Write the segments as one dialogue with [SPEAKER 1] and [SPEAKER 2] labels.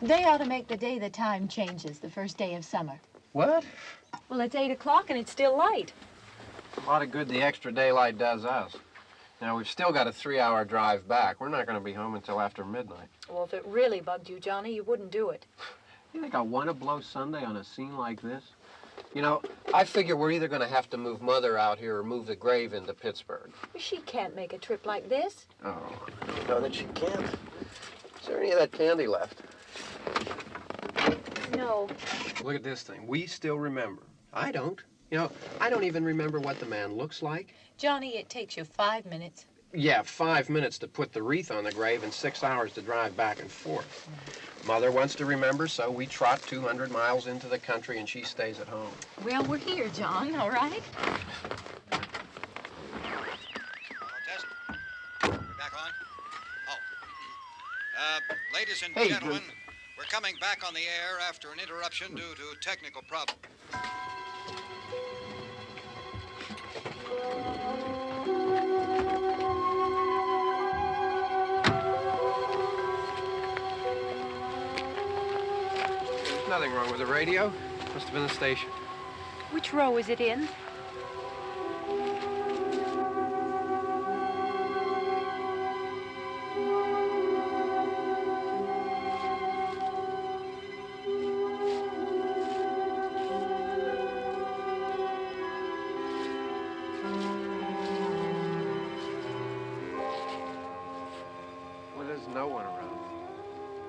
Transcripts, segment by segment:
[SPEAKER 1] They ought to make the day the time changes, the first day of summer.
[SPEAKER 2] What?
[SPEAKER 3] Well, it's 8 o'clock and it's still light.
[SPEAKER 2] A lot of good the extra daylight does us. Now, we've still got a 3-hour drive back. We're not going to be home until after midnight.
[SPEAKER 3] Well, if it really bugged you, Johnny, you wouldn't do it.
[SPEAKER 2] You think I want to blow Sunday on a scene like this? You know, I figure we're either going to have to move Mother out here or move the grave into Pittsburgh.
[SPEAKER 3] She can't make a trip like this.
[SPEAKER 2] Oh, I don't know that she can't. Is there any of that candy left?
[SPEAKER 3] No.
[SPEAKER 2] Look at this thing. We still remember. I don't. You know, I don't even remember what the man looks like.
[SPEAKER 1] Johnny, it takes you 5 minutes.
[SPEAKER 2] Yeah, 5 minutes to put the wreath on the grave and 6 hours to drive back and forth. Mother wants to remember, so we trot 200 miles into the country and she stays at home.
[SPEAKER 1] Well, we're here, John, all right?
[SPEAKER 4] Test. We back on? Oh. Ladies and gentlemen, we're coming back on the air after an interruption due to technical problems.
[SPEAKER 2] There's nothing wrong with the radio. Must have been the station.
[SPEAKER 3] Which row is it in?
[SPEAKER 2] No one around.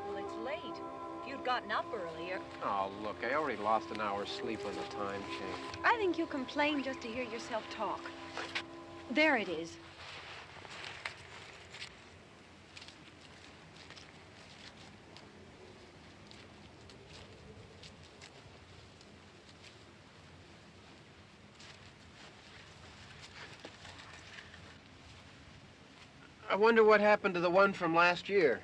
[SPEAKER 3] Well, it's late. If you'd gotten up earlier.
[SPEAKER 2] Oh, look, I already lost an hour's sleep on the time change.
[SPEAKER 3] I think you complain just to hear yourself talk. There it is.
[SPEAKER 2] I wonder what happened to the one from last year.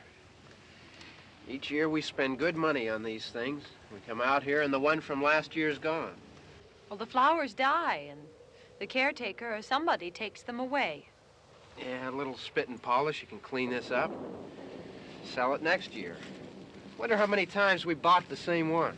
[SPEAKER 2] Each year we spend good money on these things. We come out here and the one from last year's gone.
[SPEAKER 3] Well, the flowers die and the caretaker or somebody takes them away.
[SPEAKER 2] Yeah, a little spit and polish, you can clean this up. Sell it next year. Wonder how many times we bought the same one.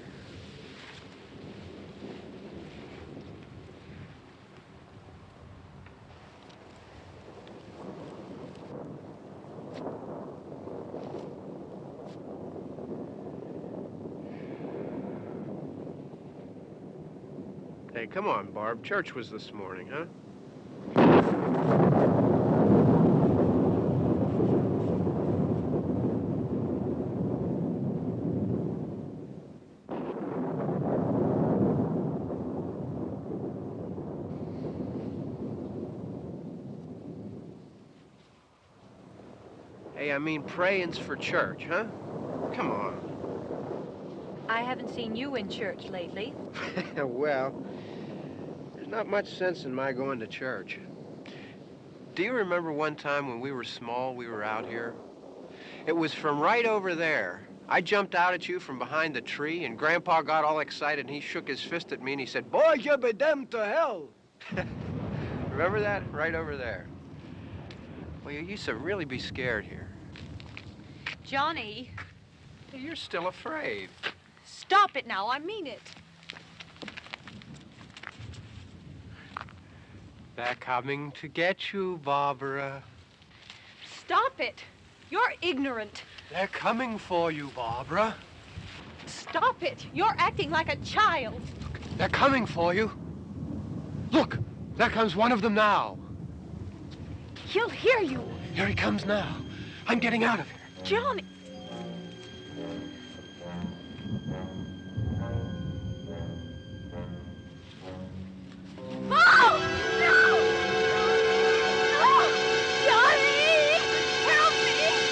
[SPEAKER 2] Hey, come on, Barb. Church was this morning, huh? Hey, I mean, praying's for church, huh? Come on.
[SPEAKER 3] I haven't seen you in church lately.
[SPEAKER 2] Well, there's not much sense in my going to church. Do you remember one time when we were small, we were out here? It was from right over there, I jumped out at you from behind the tree, and Grandpa got all excited, and he shook his fist at me, and he said, "Boy, you be damned to hell." Remember that? Right over there. Well, you used to really be scared here.
[SPEAKER 3] Johnny,
[SPEAKER 2] Hey, you're still afraid.
[SPEAKER 3] stop it now. I mean it.
[SPEAKER 2] They're coming to get you, Barbara.
[SPEAKER 3] Stop it. You're ignorant.
[SPEAKER 2] They're coming for you, Barbara.
[SPEAKER 3] Stop it. You're acting like a child.
[SPEAKER 2] They're coming for you. Look, there comes one of them now.
[SPEAKER 3] He'll hear you.
[SPEAKER 2] Here he comes now. I'm getting out of here.
[SPEAKER 3] Johnny. Oh! No! No! Johnny! Help me!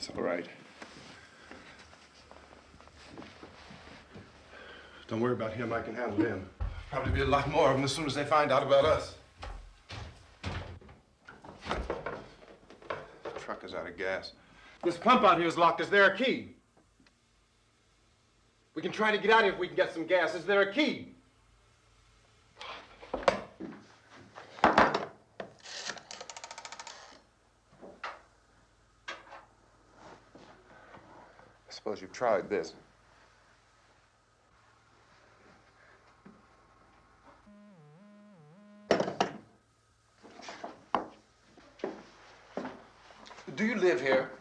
[SPEAKER 5] It's all right. Don't worry about him. I can handle him. Probably be a lot more of them as soon as they find out about us. The truck is out of gas. This pump out here is locked. Is there a key? We can try to get out of here if we can get some gas. Is there a key? I suppose you've tried this. Do you live here?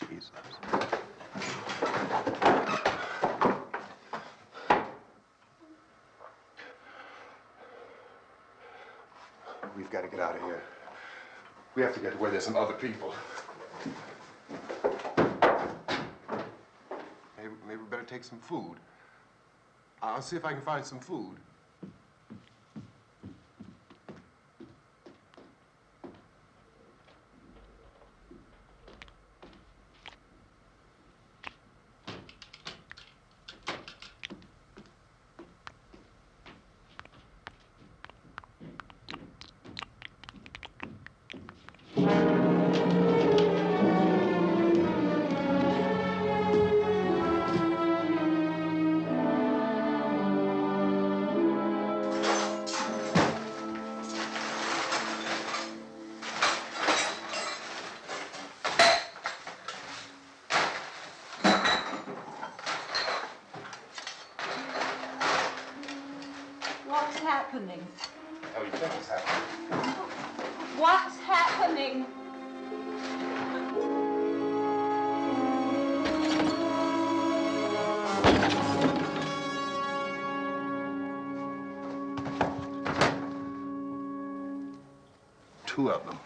[SPEAKER 5] Jesus. We've got to get out of here. We have to get to where there's some other people. Maybe we better take some food. I'll see if I can find some food.
[SPEAKER 6] What's happening?
[SPEAKER 5] How do you think it's happening?
[SPEAKER 6] What's happening?
[SPEAKER 5] Two of them.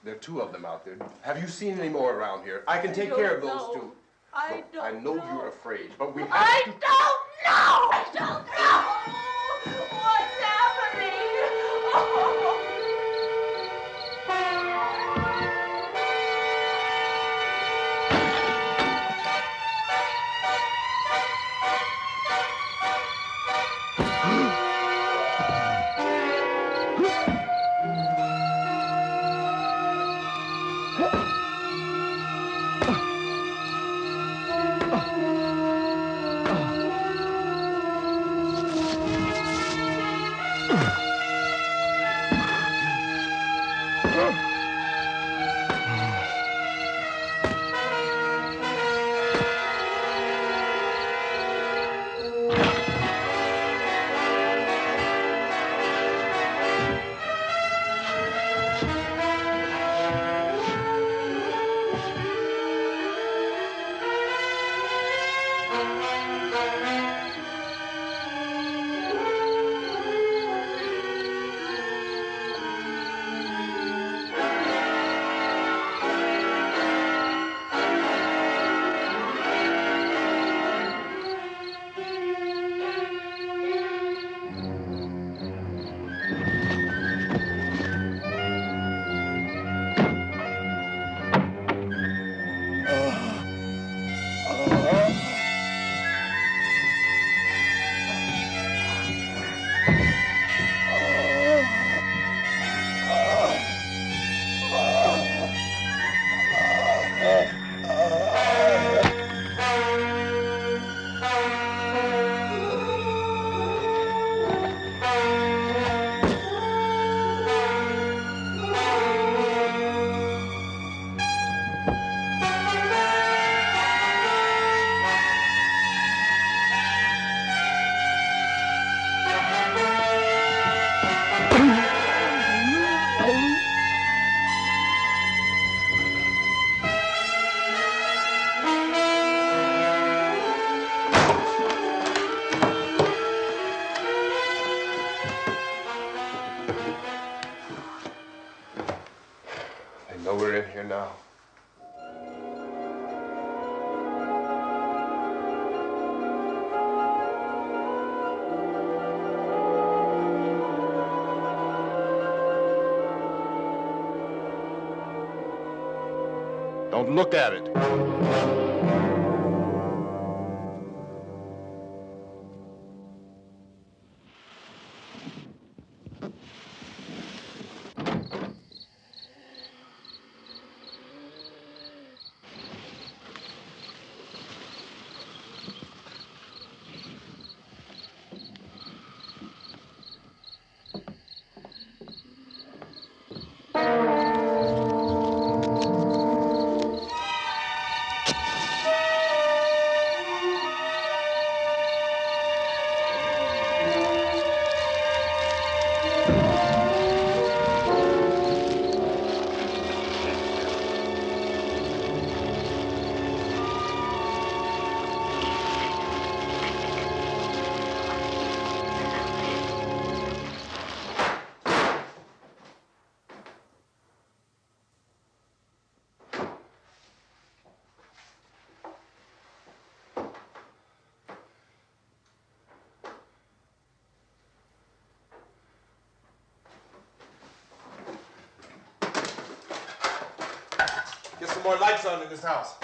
[SPEAKER 5] There are two of them out there. Have you seen any more around here? I can take care of those two.
[SPEAKER 6] I
[SPEAKER 5] I know you're afraid, but we have
[SPEAKER 6] I
[SPEAKER 5] to...
[SPEAKER 6] don't know! I don't know! What's happening? Oh.
[SPEAKER 5] Oh, we're in here now. Don't look at it. Get some more lights on in this house.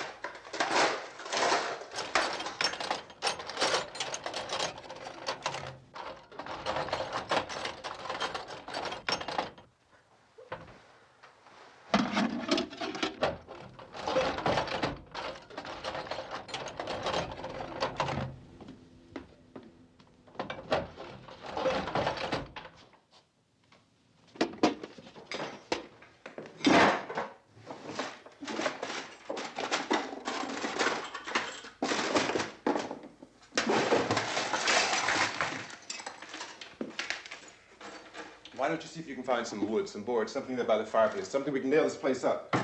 [SPEAKER 5] Why don't you see if you can find some wood, some boards, something there by the fireplace, something we can nail this place up.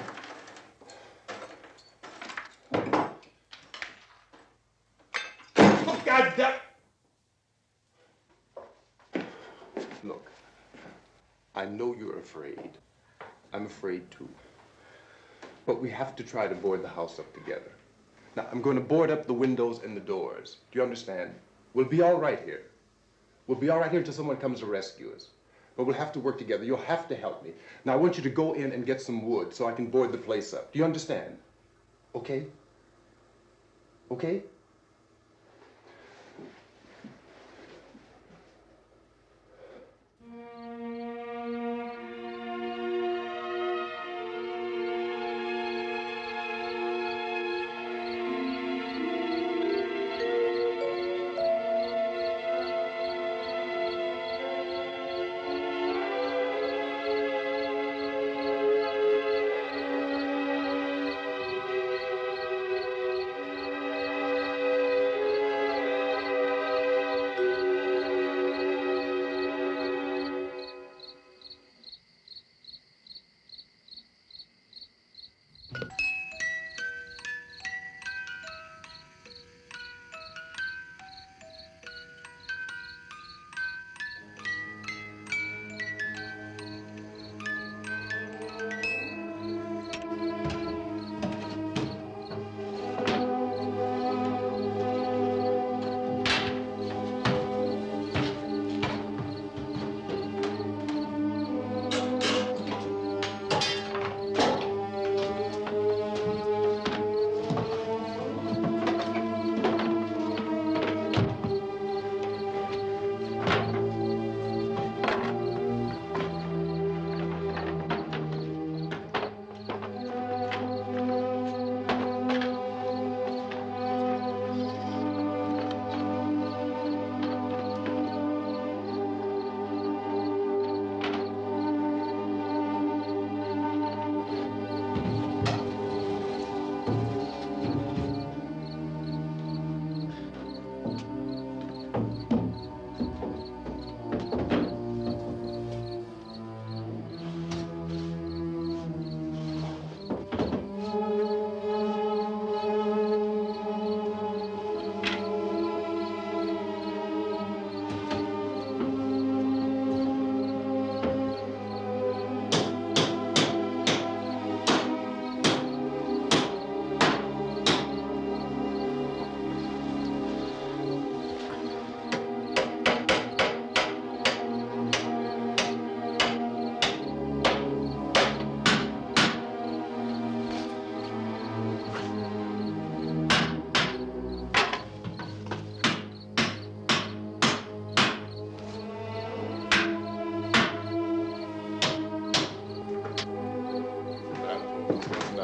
[SPEAKER 5] Oh, God damn! Look, I know you're afraid. I'm afraid too. But we have to try to board the house up together. Now, I'm going to board up the windows and the doors. Do you understand? We'll be all right here. We'll be all right here until someone comes to rescue us. But we'll have to work together. You'll have to help me. Now, I want you to go in and get some wood so I can board the place up. Do you understand? Okay? Okay?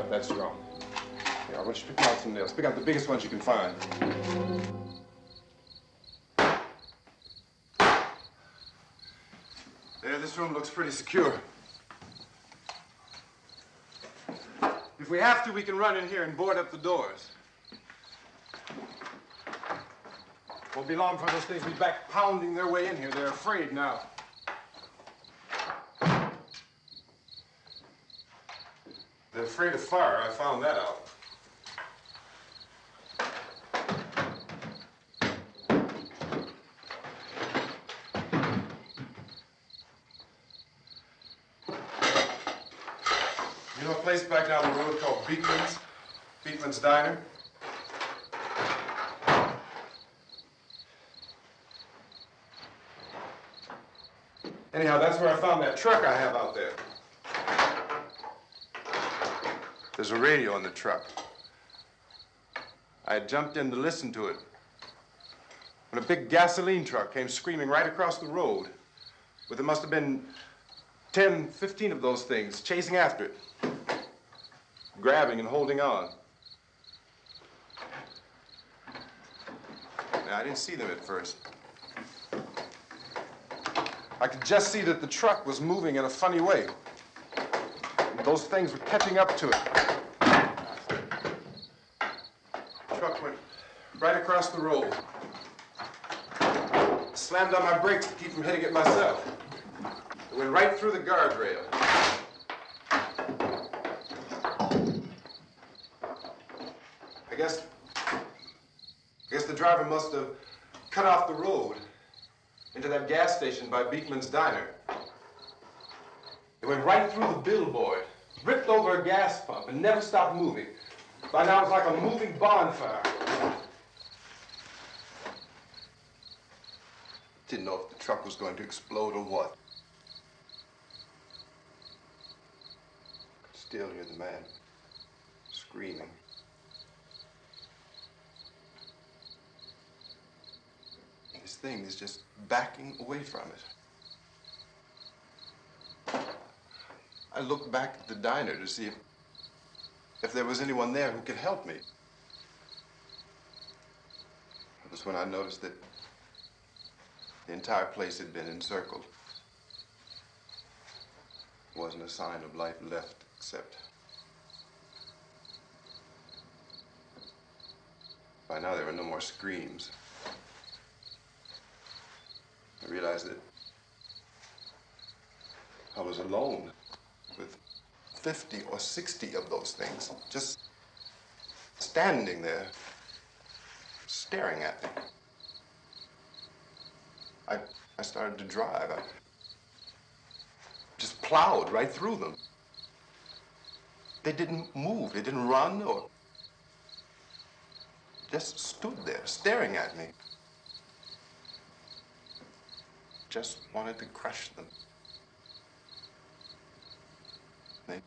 [SPEAKER 5] not that strong. Here, I want you to pick out some nails. Pick out the biggest ones you can find. There, this room looks pretty secure. If we have to, we can run in here and board up the doors. Won't be long for those things to be back pounding their way in here. They're afraid now. They're afraid of fire. I found that out. You know a place back down the road called Beekman's? Beekman's Diner? Anyhow, that's where I found that truck I have out there. There's a radio in the truck. I had jumped in to listen to it when a big gasoline truck came screaming right across the road with there must have been 10, 15 of those things chasing after it, grabbing and holding on. Now, I didn't see them at first. I could just see that the truck was moving in a funny way. And those things were catching up to it. The truck went right across the road. Slammed on my brakes to keep from hitting it myself. It went right through the guardrail. I guess the driver must have cut off the road into that gas station by Beekman's Diner. It went right through the billboard, ripped over a gas pump, and never stopped moving. By now, it's like a moving bonfire. Didn't know if the truck was going to explode or what. Could still hear the man screaming. This thing is just backing away from it. I looked back at the diner to see if there was anyone there who could help me. It was when I noticed that the entire place had been encircled. There wasn't a sign of life left except by now there were no more screams. I realized that I was alone with 50 or 60 of those things, just standing there, staring at me. I started to drive. I just plowed right through them. They didn't move, they didn't run or just stood there, staring at me. Just wanted to crush them. They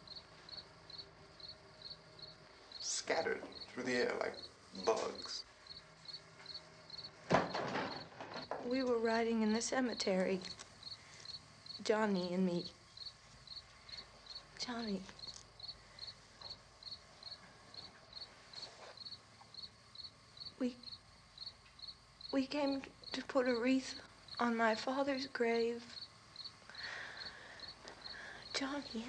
[SPEAKER 5] scattered through the air like bugs.
[SPEAKER 7] We were riding in the cemetery, Johnny and me. Johnny. We came to put a wreath on my father's grave. Johnny,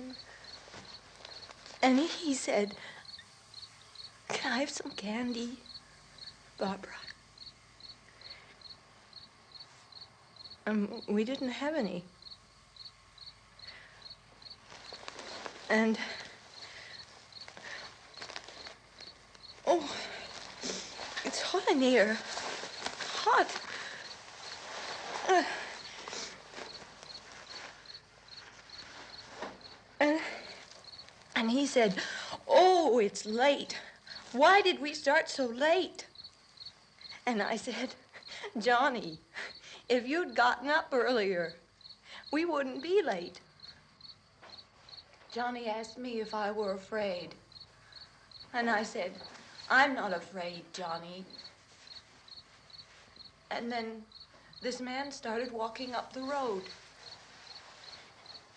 [SPEAKER 7] and he said, "Can I have some candy, Barbara?" And we didn't have any. And, oh, it's hot in here. Hot. And he said, "Oh, it's late. Why did we start so late?" And I said, "Johnny, if you'd gotten up earlier, we wouldn't be late." Johnny asked me if I were afraid. And I said, "I'm not afraid, Johnny." And then this man started walking up the road.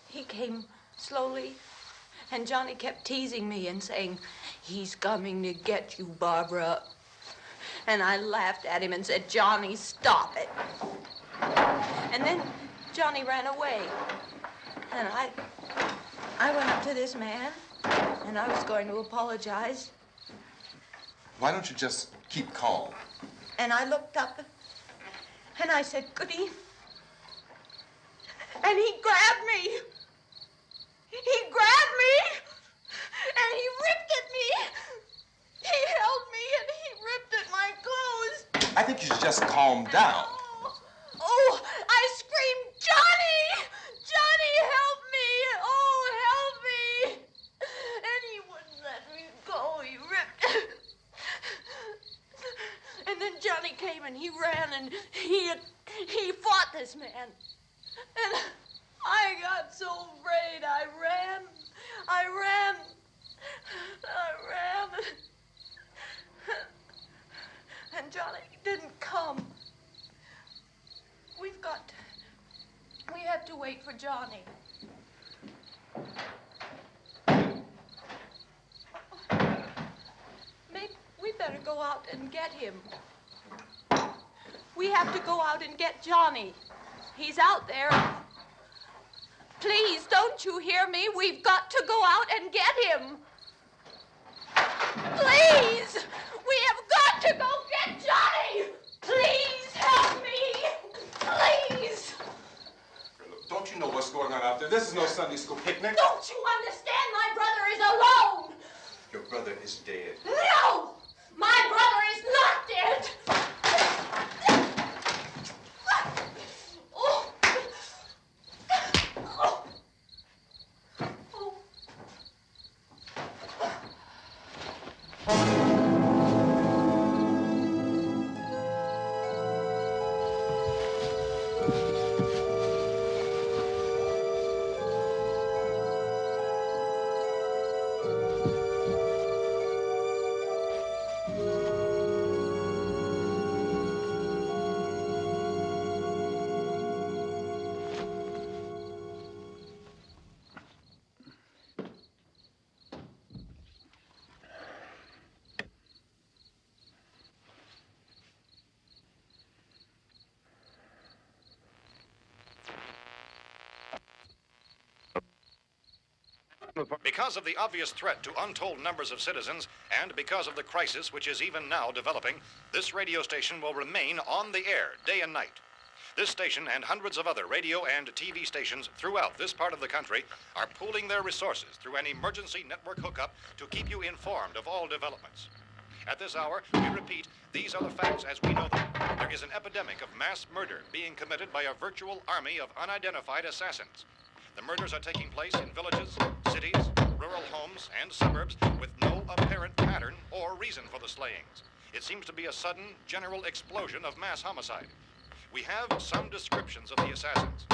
[SPEAKER 7] He came slowly And Johnny kept teasing me and saying, "He's coming to get you, Barbara." And I laughed at him and said, "Johnny, stop it." And then Johnny ran away. And I went up to this man, and I was going to apologize.
[SPEAKER 5] Why don't you just keep calm?
[SPEAKER 7] And I looked up, and I said, "Goody." And he grabbed me. He grabbed me, and he ripped at me. He held me, and he ripped at my clothes.
[SPEAKER 5] I think you should just calm down.
[SPEAKER 7] Oh, I screamed, "Johnny! Johnny, help me! Oh, help me!" And he wouldn't let me go. He ripped. And then Johnny came and he ran and he fought this man. And I got so afraid. I ran. And Johnny didn't come. We have to wait for Johnny. Maybe we better go out and get him. We have to go out and get Johnny. He's out there. Please, don't you hear me? We've got to go out and get him. Please! We have got to go get Johnny! Please help me! Please!
[SPEAKER 5] Look, don't you know what's going on out there? This is no Sunday school picnic.
[SPEAKER 7] Don't you understand? My brother is alone!
[SPEAKER 5] Your brother is dead.
[SPEAKER 7] No! My brother is not dead! Oh. Oh. Oh.
[SPEAKER 4] Because of the obvious threat to untold numbers of citizens, and because of the crisis which is even now developing, this radio station will remain on the air day and night. This station and hundreds of other radio and TV stations throughout this part of the country are pooling their resources through an emergency network hookup to keep you informed of all developments. At this hour, we repeat, these are the facts as we know them. There is an epidemic of mass murder being committed by a virtual army of unidentified assassins. The murders are taking place in villages, cities, rural homes, and suburbs with no apparent pattern or reason for the slayings. It seems to be a sudden, general explosion of mass homicide. We have some descriptions of the assassins.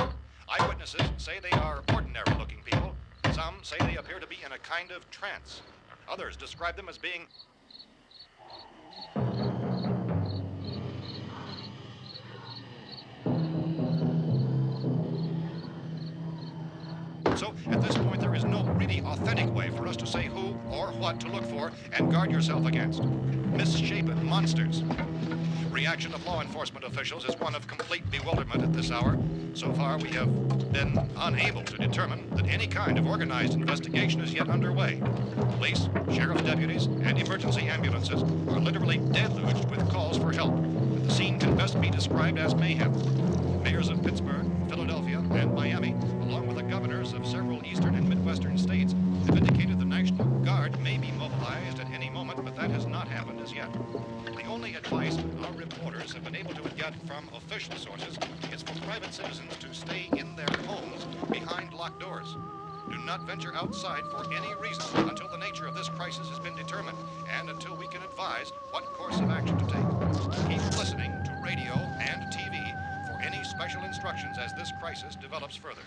[SPEAKER 4] Eyewitnesses say they are ordinary-looking people. Some say they appear to be in a kind of trance. Others describe them as being So, at this point, there is no really authentic way for us to say who or what to look for and guard yourself against. Misshapen monsters. Reaction of law enforcement officials is one of complete bewilderment at this hour. So far, we have been unable to determine that any kind of organized investigation is yet underway. Police, sheriff's deputies, and emergency ambulances are literally deluged with calls for help. The scene can best be described as mayhem. Mayors of Pittsburgh, Philadelphia, and Miami, along with the governors of several eastern and midwestern states, have indicated the National Guard may be mobilized at any moment, but that has not happened as yet. The only advice our reporters have been able to get from official sources is for private citizens to stay in their homes behind locked doors. Do not venture outside for any reason until the nature of this crisis has been determined and until we can advise what course of action to take. Keep listening to radio and TV for any special instructions as this crisis develops further.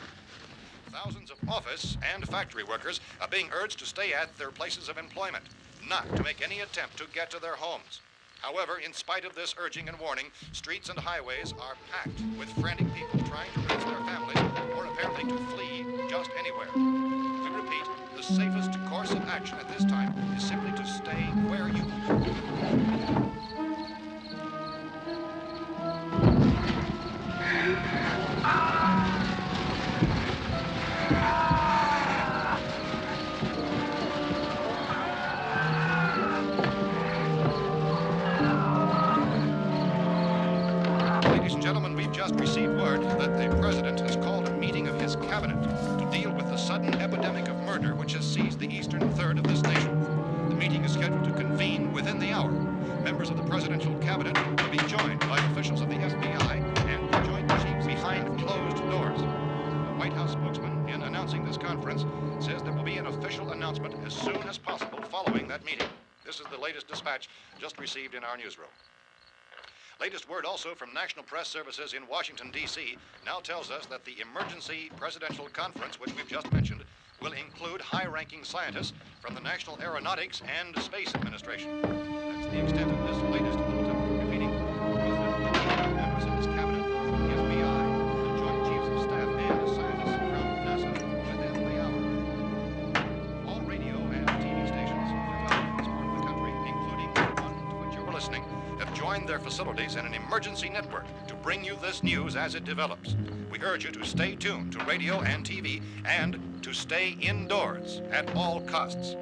[SPEAKER 4] Thousands of office and factory workers are being urged to stay at their places of employment, not to make any attempt to get to their homes. However, in spite of this urging and warning, streets and highways are packed with frantic people trying to reach their families or apparently to flee just anywhere. We repeat, the safest course of action at this time is simply to stay where you Ladies and gentlemen, we've just received word that the president has called a meeting of his cabinet to deal with the sudden epidemic of murder which has seized the eastern third of this nation. The meeting is scheduled to convene within the hour. Members of the presidential cabinet will be joined by officials of the FBI and the Joint Chiefs behind closed doors. The White House spokesman, in announcing this conference, says there will be an official announcement as soon as possible following that meeting. This is the latest dispatch just received in our newsroom. Latest word also from National Press Services in Washington, D.C. now tells us that the emergency presidential conference, which we've just mentioned, will include high-ranking scientists from the National Aeronautics and Space Administration. That's the extent of this latest bulletin. Repeating, the President, members of his cabinet, the FBI, the Joint Chiefs of Staff, and scientists from NASA within the hour. All radio and TV stations throughout this part of the country, including the one to which you're listening, have joined their facilities in an emergency network to bring you this news as it develops. We urge you to stay tuned to radio and TV and to stay indoors at all costs.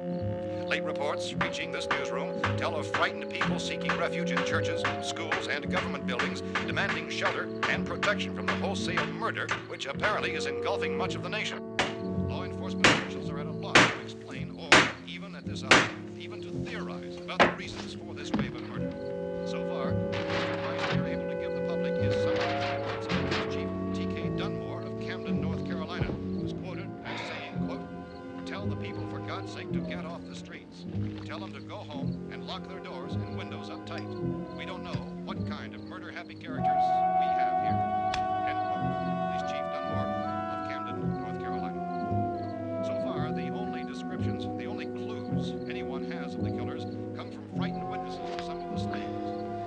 [SPEAKER 4] Late reports reaching this newsroom tell of frightened people seeking refuge in churches, schools, and government buildings, demanding shelter and protection from the wholesale murder which apparently is engulfing much of the nation. Law enforcement officials are at a loss to explain or, even at this hour, even to theorize about the reasons for this wave of murder. So far, the advice we are able to give the public is summary words of Police Chief T.K. Dunmore of Camden, North Carolina, who's quoted as saying, quote, "Tell the people, for God's sake, to get off the streets. Tell them to go home and lock their doors and windows up tight. We don't know what kind of murder-happy characters we have here." End quote. Police Chief Dunmore of Camden, North Carolina. So far, the only descriptions, the only clues anyone has of the killers come from frightened witnesses of some of the slayings.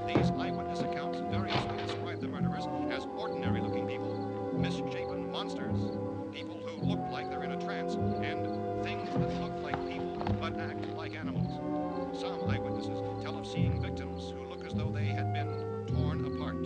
[SPEAKER 4] These eyewitness accounts variously describe the murderers as ordinary-looking people, misshapen monsters, people who look like they're in a trance, and things that look like people but act like animals. Some eyewitnesses tell of seeing victims who look as though they had been torn apart.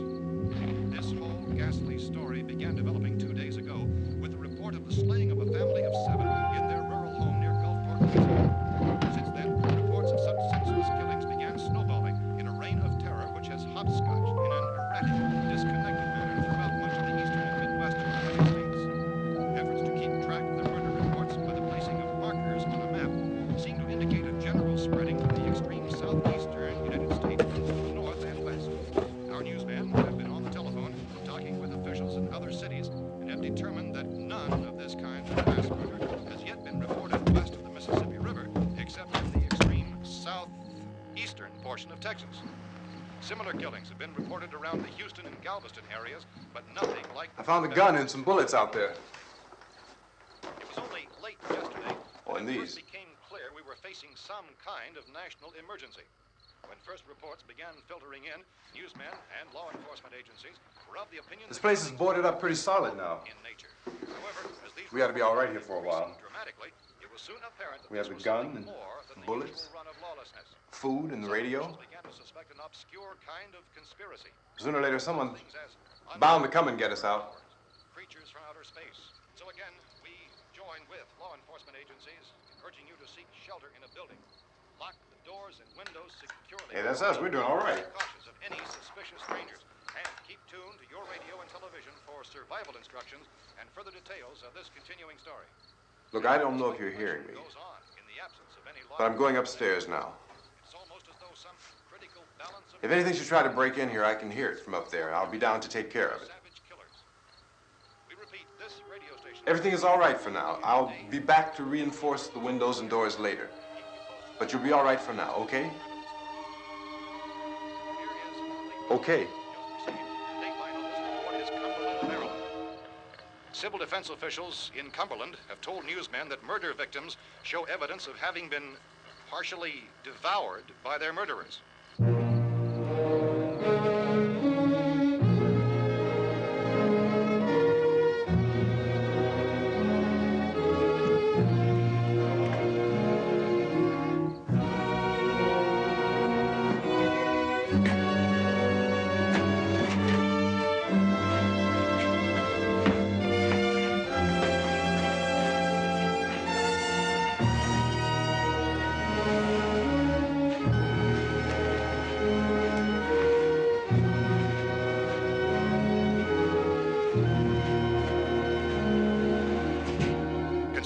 [SPEAKER 4] This whole ghastly story began developing 2 days ago with the report of the slaying of a family of 7 in their rural home near Gulfport, Louisiana. Since then, reports of such senseless killings began snowballing in a reign of terror which has hopscotched in an erratic, disconnected manner throughout much of the eastern and midwestern United States. Efforts to keep track of the murder reports by the placing of markers on a map seem to indicate a general spreading of the extreme southeastern United States to the north and west. Our newsmen have been on the telephone talking with officials in other cities and have determined that none of this kind of mass murder has yet been reported west of the Mississippi River, except in the extreme southeastern portion of Texas. Similar killings have been reported around the Houston and Galveston areas, but nothing like...
[SPEAKER 5] I found a gun and some bullets out there.
[SPEAKER 4] It was only late yesterday
[SPEAKER 5] Oh, and
[SPEAKER 4] that it
[SPEAKER 5] these.
[SPEAKER 4] first became clear we were facing some kind of national emergency. When first reports began filtering in, newsmen and law enforcement agencies were of the opinion
[SPEAKER 5] This
[SPEAKER 4] that
[SPEAKER 5] place is
[SPEAKER 4] killings
[SPEAKER 5] boarded
[SPEAKER 4] were
[SPEAKER 5] up pretty solid now.
[SPEAKER 4] in nature. However, as these
[SPEAKER 5] We ought to be all right here
[SPEAKER 4] reports
[SPEAKER 5] for a while.
[SPEAKER 4] increased dramatically, it was soon apparent that
[SPEAKER 5] We have
[SPEAKER 4] this
[SPEAKER 5] the
[SPEAKER 4] was
[SPEAKER 5] gun
[SPEAKER 4] something
[SPEAKER 5] and
[SPEAKER 4] more than the
[SPEAKER 5] bullets,
[SPEAKER 4] usual run of lawlessness.
[SPEAKER 5] food and the
[SPEAKER 4] Some
[SPEAKER 5] radio.
[SPEAKER 4] officials began to suspect an obscure kind of conspiracy.
[SPEAKER 5] Sooner or later, someone's
[SPEAKER 4] Things as
[SPEAKER 5] bound to come and get us out.
[SPEAKER 4] creatures from outer space. So again, we join with law enforcement agencies in urging you to seek shelter in a building. Lock the doors and windows securely.
[SPEAKER 5] Hey, that's us. We're doing all right.
[SPEAKER 4] Be cautious of any suspicious strangers. And keep tuned to your radio and television for survival instructions and further details of this continuing story.
[SPEAKER 5] Look, I don't know if you're hearing me,
[SPEAKER 4] Goes on in the absence of any
[SPEAKER 5] but I'm going upstairs now.
[SPEAKER 4] It's almost as though some critical balance of
[SPEAKER 5] If anything should try to break in here, I can hear it from up there, and I'll be down to take care of it.
[SPEAKER 4] savage killers. We repeat, this radio station.
[SPEAKER 5] Everything is all right for now. I'll be back to reinforce the windows and doors later. But you'll be all right for now, okay? Okay.
[SPEAKER 4] Dateline on this report is Cumberland, Maryland. Civil defense officials in Cumberland have told newsmen that murder victims show evidence of having been partially devoured by their murderers.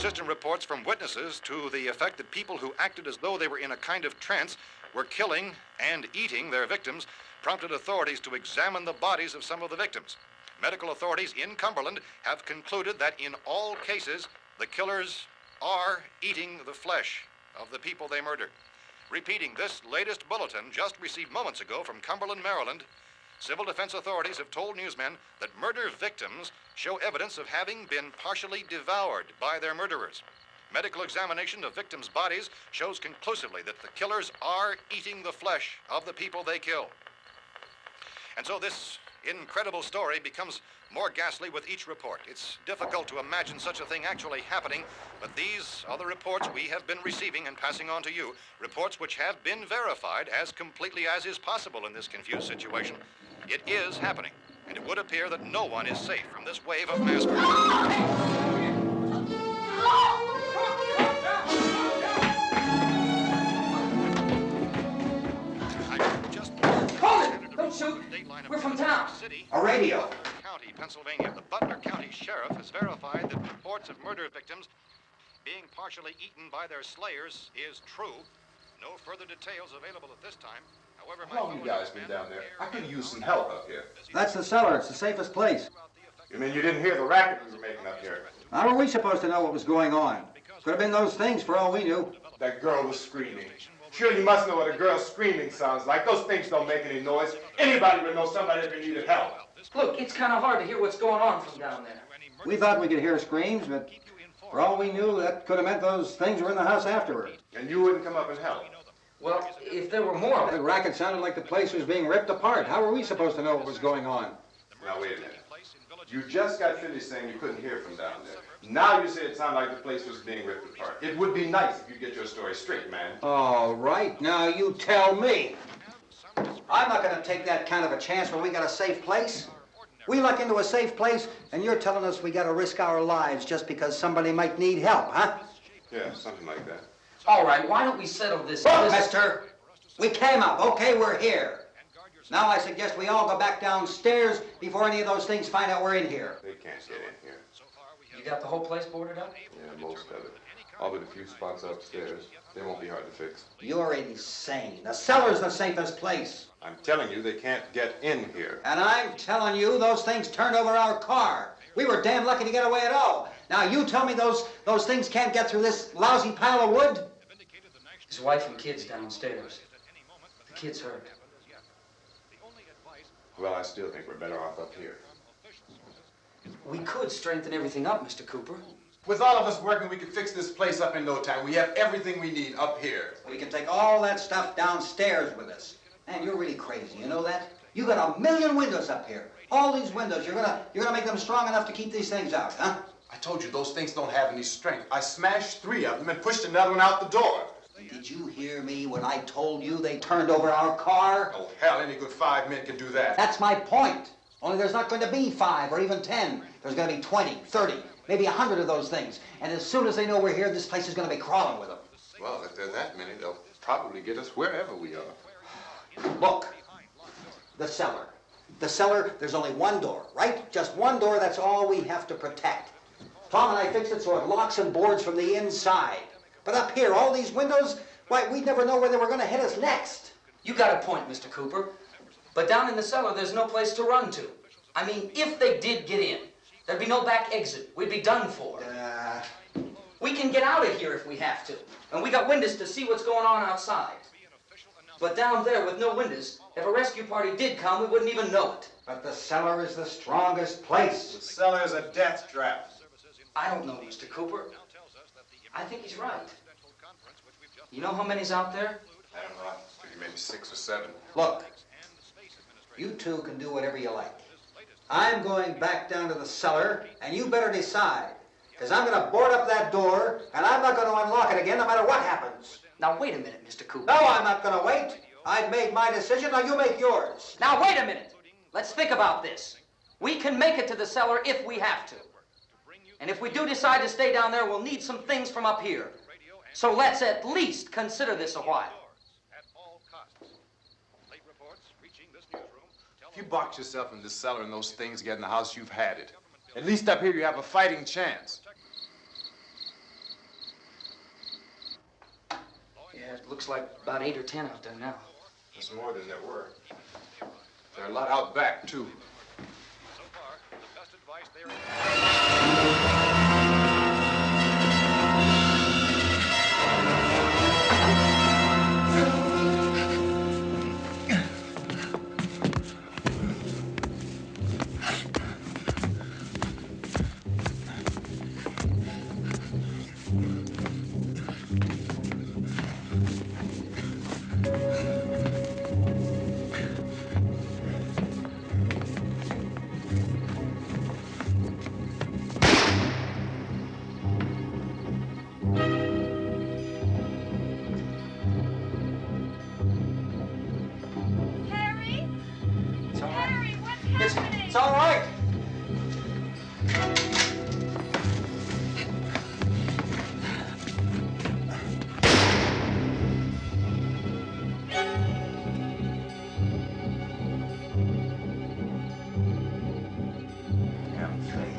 [SPEAKER 4] Inconsistent reports from witnesses to the effect that people who acted as though they were in a kind of trance were killing and eating their victims prompted authorities to examine the bodies of some of the victims. Medical authorities in Cumberland have concluded that in all cases, the killers are eating the flesh of the people they murdered. Repeating this latest bulletin just received moments ago from Cumberland, Maryland, civil defense authorities have told newsmen that murder victims show evidence of having been partially devoured by their murderers. Medical examination of victims' bodies shows conclusively that the killers are eating the flesh of the people they kill. And so this incredible story becomes more ghastly with each report. It's difficult to imagine such a thing actually happening, but these are the reports we have been receiving and passing on to you, reports which have been verified as completely as is possible in this confused situation. It is happening, and it would appear that no one is safe from this wave of mass murder.
[SPEAKER 8] Don't shoot. We're from town.
[SPEAKER 4] A radio. County, Pennsylvania. The Butler County Sheriff has verified that reports of murder victims being partially eaten by their slayers is true. No further details available at this time. However,
[SPEAKER 5] How long have you guys been down there? I could use some help up here.
[SPEAKER 9] That's the cellar. It's the safest place.
[SPEAKER 5] You mean you didn't hear the racket we were making up here?
[SPEAKER 9] How were we supposed to know what was going on? Could have been those things for all we knew.
[SPEAKER 5] That girl was screaming. Sure, you must know what a girl screaming sounds like. Those things don't make any noise. Anybody would know somebody ever needed help.
[SPEAKER 8] Look, it's kind of hard to hear what's going on from down there.
[SPEAKER 9] We thought we could hear screams, but for all we knew, that could have meant those things were in the house afterward.
[SPEAKER 5] And you wouldn't come up and help?
[SPEAKER 8] Well, if there were more of
[SPEAKER 9] The
[SPEAKER 8] it.
[SPEAKER 9] racket sounded like the place was being ripped apart. How were we supposed to know what was going on?
[SPEAKER 5] Now, wait a minute. You just got finished saying you couldn't hear from down there. Now you say it sounded like the place was being ripped apart. It would be nice if you get your story straight, man.
[SPEAKER 9] All right, now you tell me. I'm not going to take that kind of a chance when we got a safe place. We luck into a safe place, and you're telling us we got to risk our lives just because somebody might need help, huh?
[SPEAKER 5] Yeah, something like that.
[SPEAKER 8] All right, why don't we settle this?
[SPEAKER 9] Look, mister, we came up. Okay, we're here. Now I suggest we all go back downstairs before any of those things find out we're in here.
[SPEAKER 5] They can't get in here.
[SPEAKER 8] You got the whole place boarded up?
[SPEAKER 5] Yeah, most of it. All but a few spots upstairs. They won't be hard to fix.
[SPEAKER 9] You're insane. The cellar's the safest place.
[SPEAKER 5] I'm telling you, they can't get in here.
[SPEAKER 9] And I'm telling you, those things turned over our car. We were damn lucky to get away at all. Now you tell me those things can't get through this lousy pile of wood?
[SPEAKER 8] His wife and kids downstairs. The kid's hurt.
[SPEAKER 5] Well, I still think we're better off up here.
[SPEAKER 8] We could strengthen everything up, Mr. Cooper.
[SPEAKER 5] With all of us working, we could fix this place up in no time. We have everything we need up here.
[SPEAKER 9] We can take all that stuff downstairs with us. Man, you're really crazy, you know that? You got 1,000,000 windows up here. All these windows, you're gonna make them strong enough to keep these things out, huh?
[SPEAKER 5] I told you those things don't have any strength. I smashed 3 of them and pushed another one out the door.
[SPEAKER 9] Did you hear me when I told you they turned over our car?
[SPEAKER 5] Oh, hell, any good 5 men can do that.
[SPEAKER 9] That's my point. Only there's not going to be 5 or even 10. There's going to be 20, 30, maybe 100 of those things. And as soon as they know we're here, this place is going to be crawling with them.
[SPEAKER 5] Well, if there are that many, they'll probably get us wherever we are.
[SPEAKER 9] Look, the cellar. The cellar, there's only one door, right? Just one door, that's all we have to protect. Tom and I fixed it so it locks and boards from the inside. But up here, all these windows, why, we'd never know where they were going to hit us next.
[SPEAKER 8] You got a point, Mr. Cooper. But down in the cellar, there's no place to run to. I mean, if they did get in, there'd be no back exit. We'd be done for. We can get out of here if we have to. And we got windows to see what's going on outside. But down there with no windows, if a rescue party did come, we wouldn't even know it.
[SPEAKER 9] But the cellar is the strongest place.
[SPEAKER 5] The cellar's a death trap.
[SPEAKER 8] I don't know, Mr. Cooper. I think he's right. You know how many's out there?
[SPEAKER 5] I don't know. Maybe 6 or 7.
[SPEAKER 9] Look, you two can do whatever you like. I'm going back down to the cellar, and you better decide. Because I'm going to board up that door, and I'm not going to unlock it again no matter what happens.
[SPEAKER 8] Now, wait a minute, Mr. Cooper.
[SPEAKER 9] No, I'm not going to wait. I've made my decision, now you make yours.
[SPEAKER 8] Now, wait a minute. Let's think about this. We can make it to the cellar if we have to. And if we do decide to stay down there, we'll need some things from up here. So let's at least consider this a while.
[SPEAKER 5] If you box yourself in this cellar and those things get in the house, you've had it. At least up here you have a fighting chance.
[SPEAKER 8] Yeah, it looks like about 8 or 10 out there now.
[SPEAKER 5] There's more than there were. There are a lot out back, too.
[SPEAKER 4] So far, the best advice there is...
[SPEAKER 6] Harry?
[SPEAKER 9] It's all right.
[SPEAKER 6] Harry, what's happening?
[SPEAKER 9] It's all right. Damn thing.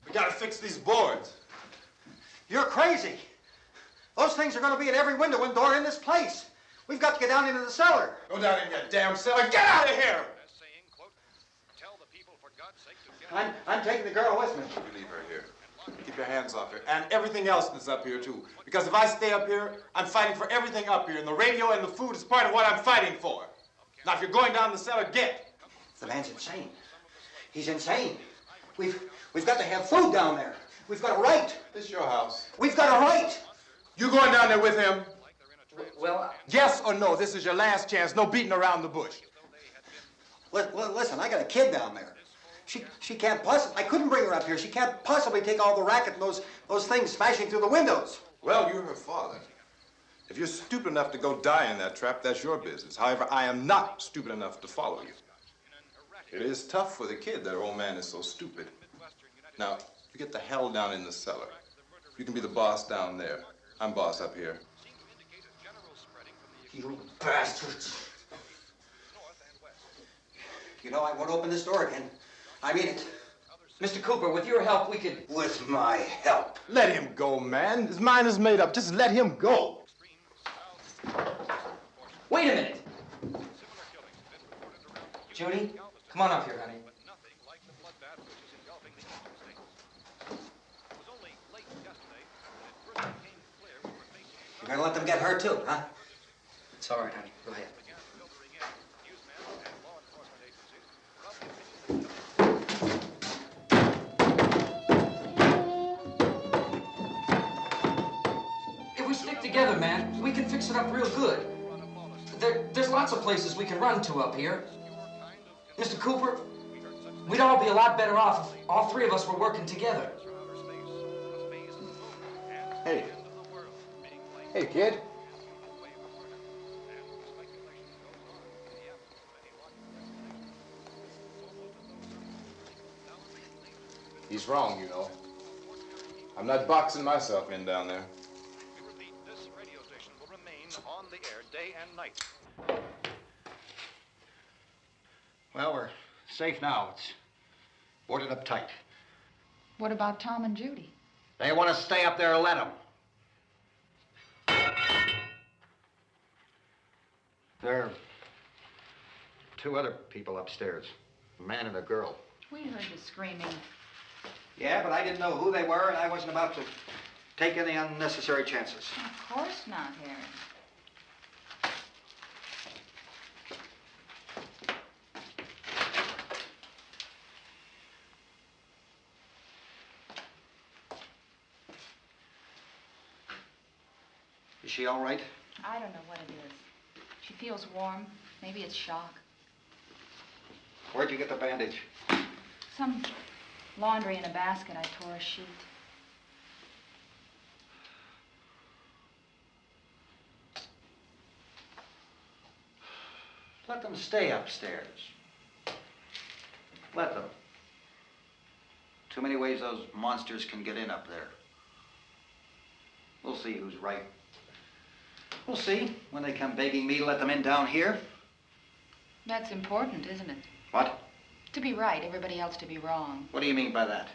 [SPEAKER 10] We gotta fix these boards.
[SPEAKER 9] You're crazy. Those things are going to be at every window and door in this place. We've got to get down into the cellar.
[SPEAKER 10] Go down in your damn cellar. Get out of here!
[SPEAKER 4] As saying, quote, tell the people for God's sake to get...
[SPEAKER 9] I'm taking the girl with me.
[SPEAKER 10] You leave her here. Keep your hands off her. And everything else that's up here, too. Because if I stay up here, I'm fighting for everything up here. And the radio and the food is part of what I'm fighting for. Now, if you're going down the cellar, get.
[SPEAKER 9] The man's insane. He's insane. We've got to have food down there. We've got a right.
[SPEAKER 10] This is your house.
[SPEAKER 9] We've got a right.
[SPEAKER 10] You going down there with him?
[SPEAKER 8] Well,
[SPEAKER 10] Yes or no? This is your last chance. No beating around the bush.
[SPEAKER 9] Listen, I got a kid down there. She can't possibly. I couldn't bring her up here. She can't possibly take all the racket and those things smashing through the windows.
[SPEAKER 10] Well, you're her father. If you're stupid enough to go die in that trap, that's your business. However, I am not stupid enough to follow you. It is tough for the kid that her old man is so stupid. Now, you get the hell down in the cellar. You can be the boss down there. I'm boss up here.
[SPEAKER 9] You bastards. You know, I won't open this door again. I mean it.
[SPEAKER 8] Mr. Cooper, with your help, we could...
[SPEAKER 9] With my help.
[SPEAKER 10] Let him go, man. His mind is made up. Just let him go.
[SPEAKER 8] Wait a minute. Judy, come on up here, honey.
[SPEAKER 9] You're gonna let them get hurt too, huh?
[SPEAKER 8] It's all right, honey. Go ahead. If we stick together, man, we can fix it up real good. There's lots of places we can run to up here. Mr. Cooper, we'd all be a lot better off if all three of us were working together.
[SPEAKER 10] Hey. Hey, kid. He's wrong, you know. I'm not boxing myself in down there.
[SPEAKER 4] We repeat, this radio station will remain on the air day and night.
[SPEAKER 9] Well, we're safe now. It's boarded up tight.
[SPEAKER 1] What about Tom and Judy?
[SPEAKER 9] They want to stay up there, let them. There are two other people upstairs, a man and a girl.
[SPEAKER 1] We heard the screaming.
[SPEAKER 9] Yeah, but I didn't know who they were, and I wasn't about to take any unnecessary chances.
[SPEAKER 1] Of course not, Harry.
[SPEAKER 9] Is she all right?
[SPEAKER 1] I don't know what it is. She feels warm. Maybe it's shock.
[SPEAKER 9] Where'd you get the bandage?
[SPEAKER 11] Some laundry in a basket. I tore a sheet.
[SPEAKER 9] Let them stay upstairs. Let them. Too many ways those monsters can get in up there. We'll see who's right. We'll see when they come begging me to let them in down here.
[SPEAKER 11] That's important, isn't it?
[SPEAKER 9] What?
[SPEAKER 11] To be right, everybody else to be wrong.
[SPEAKER 9] What do you mean by that?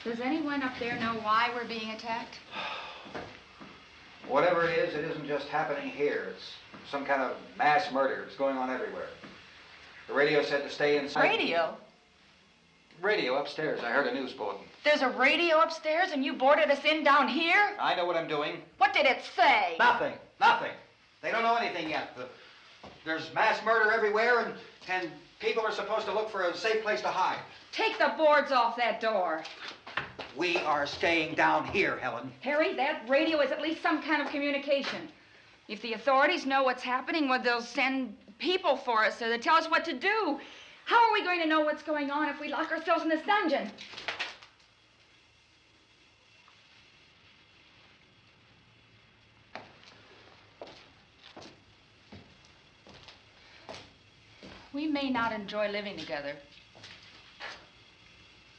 [SPEAKER 11] Does anyone up there know why we're being attacked?
[SPEAKER 9] Whatever it isn't just happening here. It's some kind of mass murder. It's going on everywhere. The radio said to stay inside.
[SPEAKER 11] Radio?
[SPEAKER 9] Radio upstairs. I heard a news bulletin.
[SPEAKER 11] There's a radio upstairs and you boarded us in down here?
[SPEAKER 9] I know what I'm doing.
[SPEAKER 11] What did it say?
[SPEAKER 9] Nothing. Nothing. They don't know anything yet. There's mass murder everywhere, and people are supposed to look for a safe place to hide.
[SPEAKER 11] Take the boards off that door.
[SPEAKER 9] We are staying down here, Helen.
[SPEAKER 11] Harry, that radio is at least some kind of communication. If the authorities know what's happening, well, they'll send people for us so they'll tell us what to do. How are we going to know what's going on if we lock ourselves in this dungeon? We may not enjoy living together,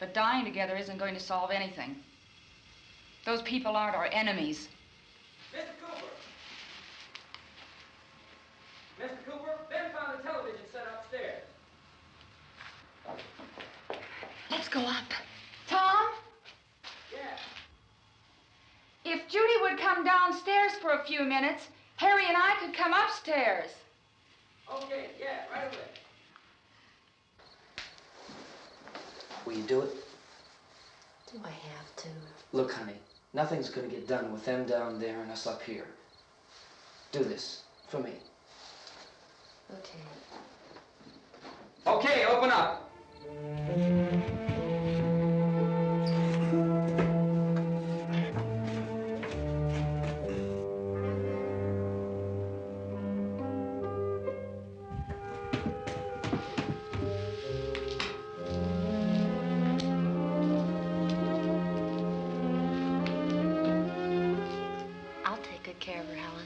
[SPEAKER 11] but dying together isn't going to solve anything. Those people aren't our enemies.
[SPEAKER 12] Mr. Cooper! Mr. Cooper, Ben found the television set upstairs.
[SPEAKER 11] Let's go up. Tom?
[SPEAKER 12] Yeah.
[SPEAKER 11] If Judy would come downstairs for a few minutes, Harry and I could come upstairs.
[SPEAKER 12] Okay, yeah, right away.
[SPEAKER 8] Will you do it?
[SPEAKER 13] Do I have to?
[SPEAKER 8] Look, honey, nothing's gonna get done with them down there and us up here. Do this for me.
[SPEAKER 13] Okay.
[SPEAKER 12] Okay, open up.
[SPEAKER 13] I'll take good care of her, Helen.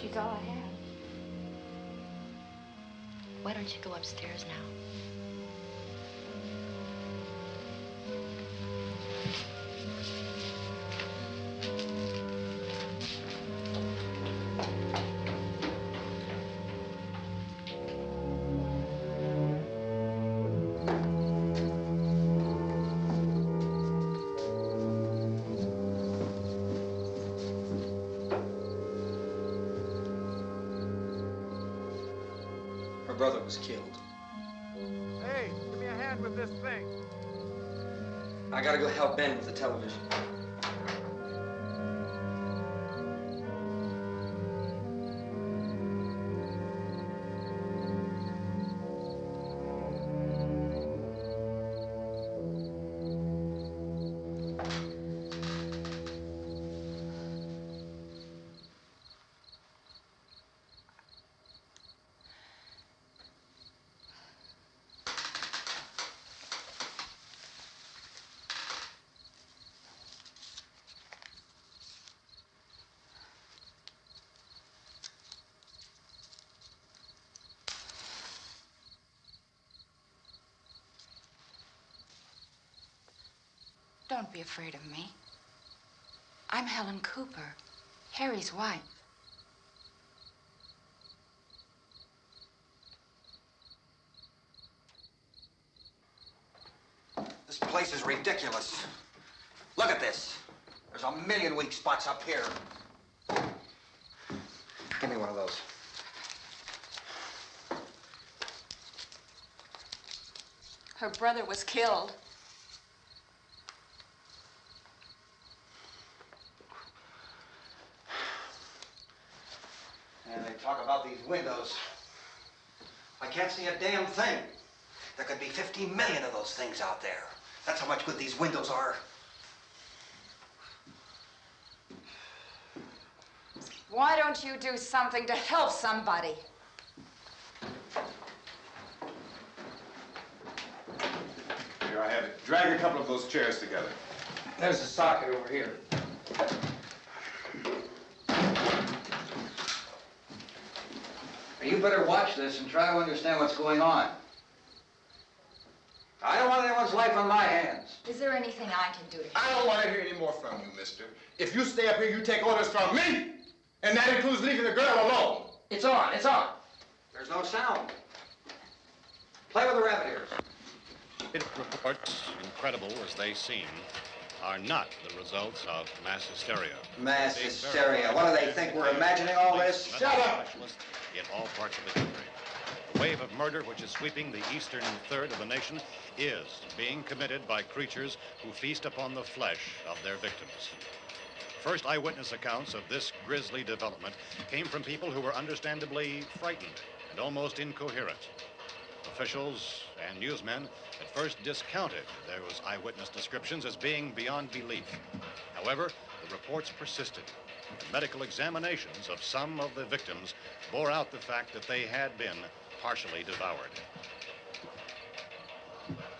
[SPEAKER 11] She's all I have.
[SPEAKER 13] Why don't you go upstairs now?
[SPEAKER 8] Her brother was killed.
[SPEAKER 14] Hey, give me a hand with this thing.
[SPEAKER 8] I gotta go help Ben with the television.
[SPEAKER 11] Don't be afraid of me. I'm Helen Cooper, Harry's wife.
[SPEAKER 9] This place is ridiculous. Look at this. There's a million weak spots up here. Give me one of those.
[SPEAKER 11] Her brother was killed.
[SPEAKER 9] And they talk about these windows. I can't see a damn thing. There could be 15 million of those things out there. That's how much good these windows are.
[SPEAKER 15] Why don't you do something to help somebody?
[SPEAKER 10] Here I have it. Drag a couple of those chairs together.
[SPEAKER 8] There's the socket over here. You better watch this and try to understand what's going on. I don't want anyone's life on my hands.
[SPEAKER 15] Is there anything I can do to help?
[SPEAKER 10] I don't want to hear any more from you, mister. If you stay up here, you take orders from me. And that includes leaving the girl alone.
[SPEAKER 8] It's on, it's on.
[SPEAKER 9] There's no sound. Play with the rabbit ears.
[SPEAKER 4] Reports, incredible as they seem, are not the results of mass hysteria.
[SPEAKER 9] Mass hysteria. What do they think? We're imagining all this? Shut up!
[SPEAKER 4] In all parts of the country. The wave of murder which is sweeping the eastern third of the nation is being committed by creatures who feast upon the flesh of their victims. First eyewitness accounts of this grisly development came from people who were understandably frightened and almost incoherent. Officials and newsmen at first discounted those eyewitness descriptions as being beyond belief. However, the reports persisted. The medical examinations of some of the victims bore out the fact that they had been partially devoured.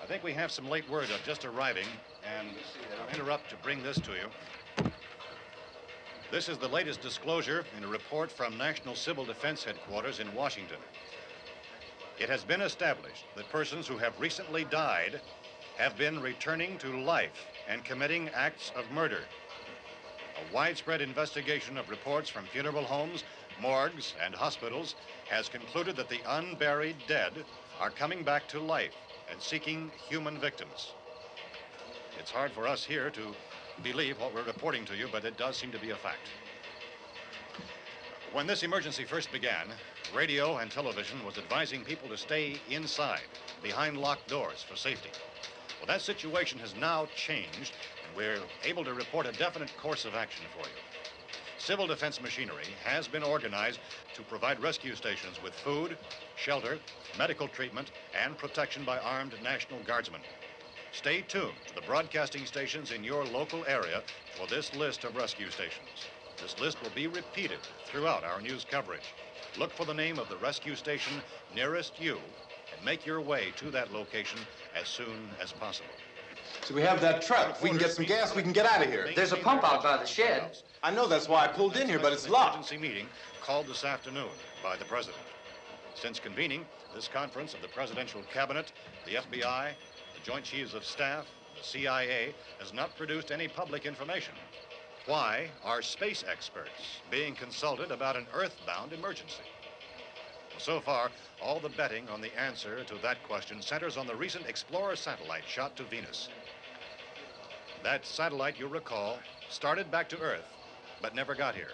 [SPEAKER 4] I think we have some late word just arriving, and I'll interrupt to bring this to you. This is the latest disclosure in a report from National Civil Defense Headquarters in Washington. It has been established that persons who have recently died have been returning to life and committing acts of murder. A widespread investigation of reports from funeral homes, morgues, and hospitals has concluded that the unburied dead are coming back to life and seeking human victims. It's hard for us here to believe what we're reporting to you, but it does seem to be a fact. When this emergency first began, radio and television was advising people to stay inside, behind locked doors for safety. Well, that situation has now changed, and we're able to report a definite course of action for you. Civil defense machinery has been organized to provide rescue stations with food, shelter, medical treatment, and protection by armed National Guardsmen. Stay tuned to the broadcasting stations in your local area for this list of rescue stations. This list will be repeated throughout our news coverage. Look for the name of the rescue station nearest you and make your way to that location as soon as possible.
[SPEAKER 10] So we have that truck. If we can get some gas, we can get out of here.
[SPEAKER 8] There's a pump out by the shed.
[SPEAKER 10] I know, that's why I pulled in here, but it's locked.
[SPEAKER 4] Emergency meeting called this afternoon by the president. Since convening this conference of the presidential cabinet, the FBI, the Joint Chiefs of Staff, the CIA has not produced any public information. Why are space experts being consulted about an earthbound emergency? Well, so far, all the betting on the answer to that question centers on the recent Explorer satellite shot to Venus. That satellite, you'll recall, started back to Earth, but never got here.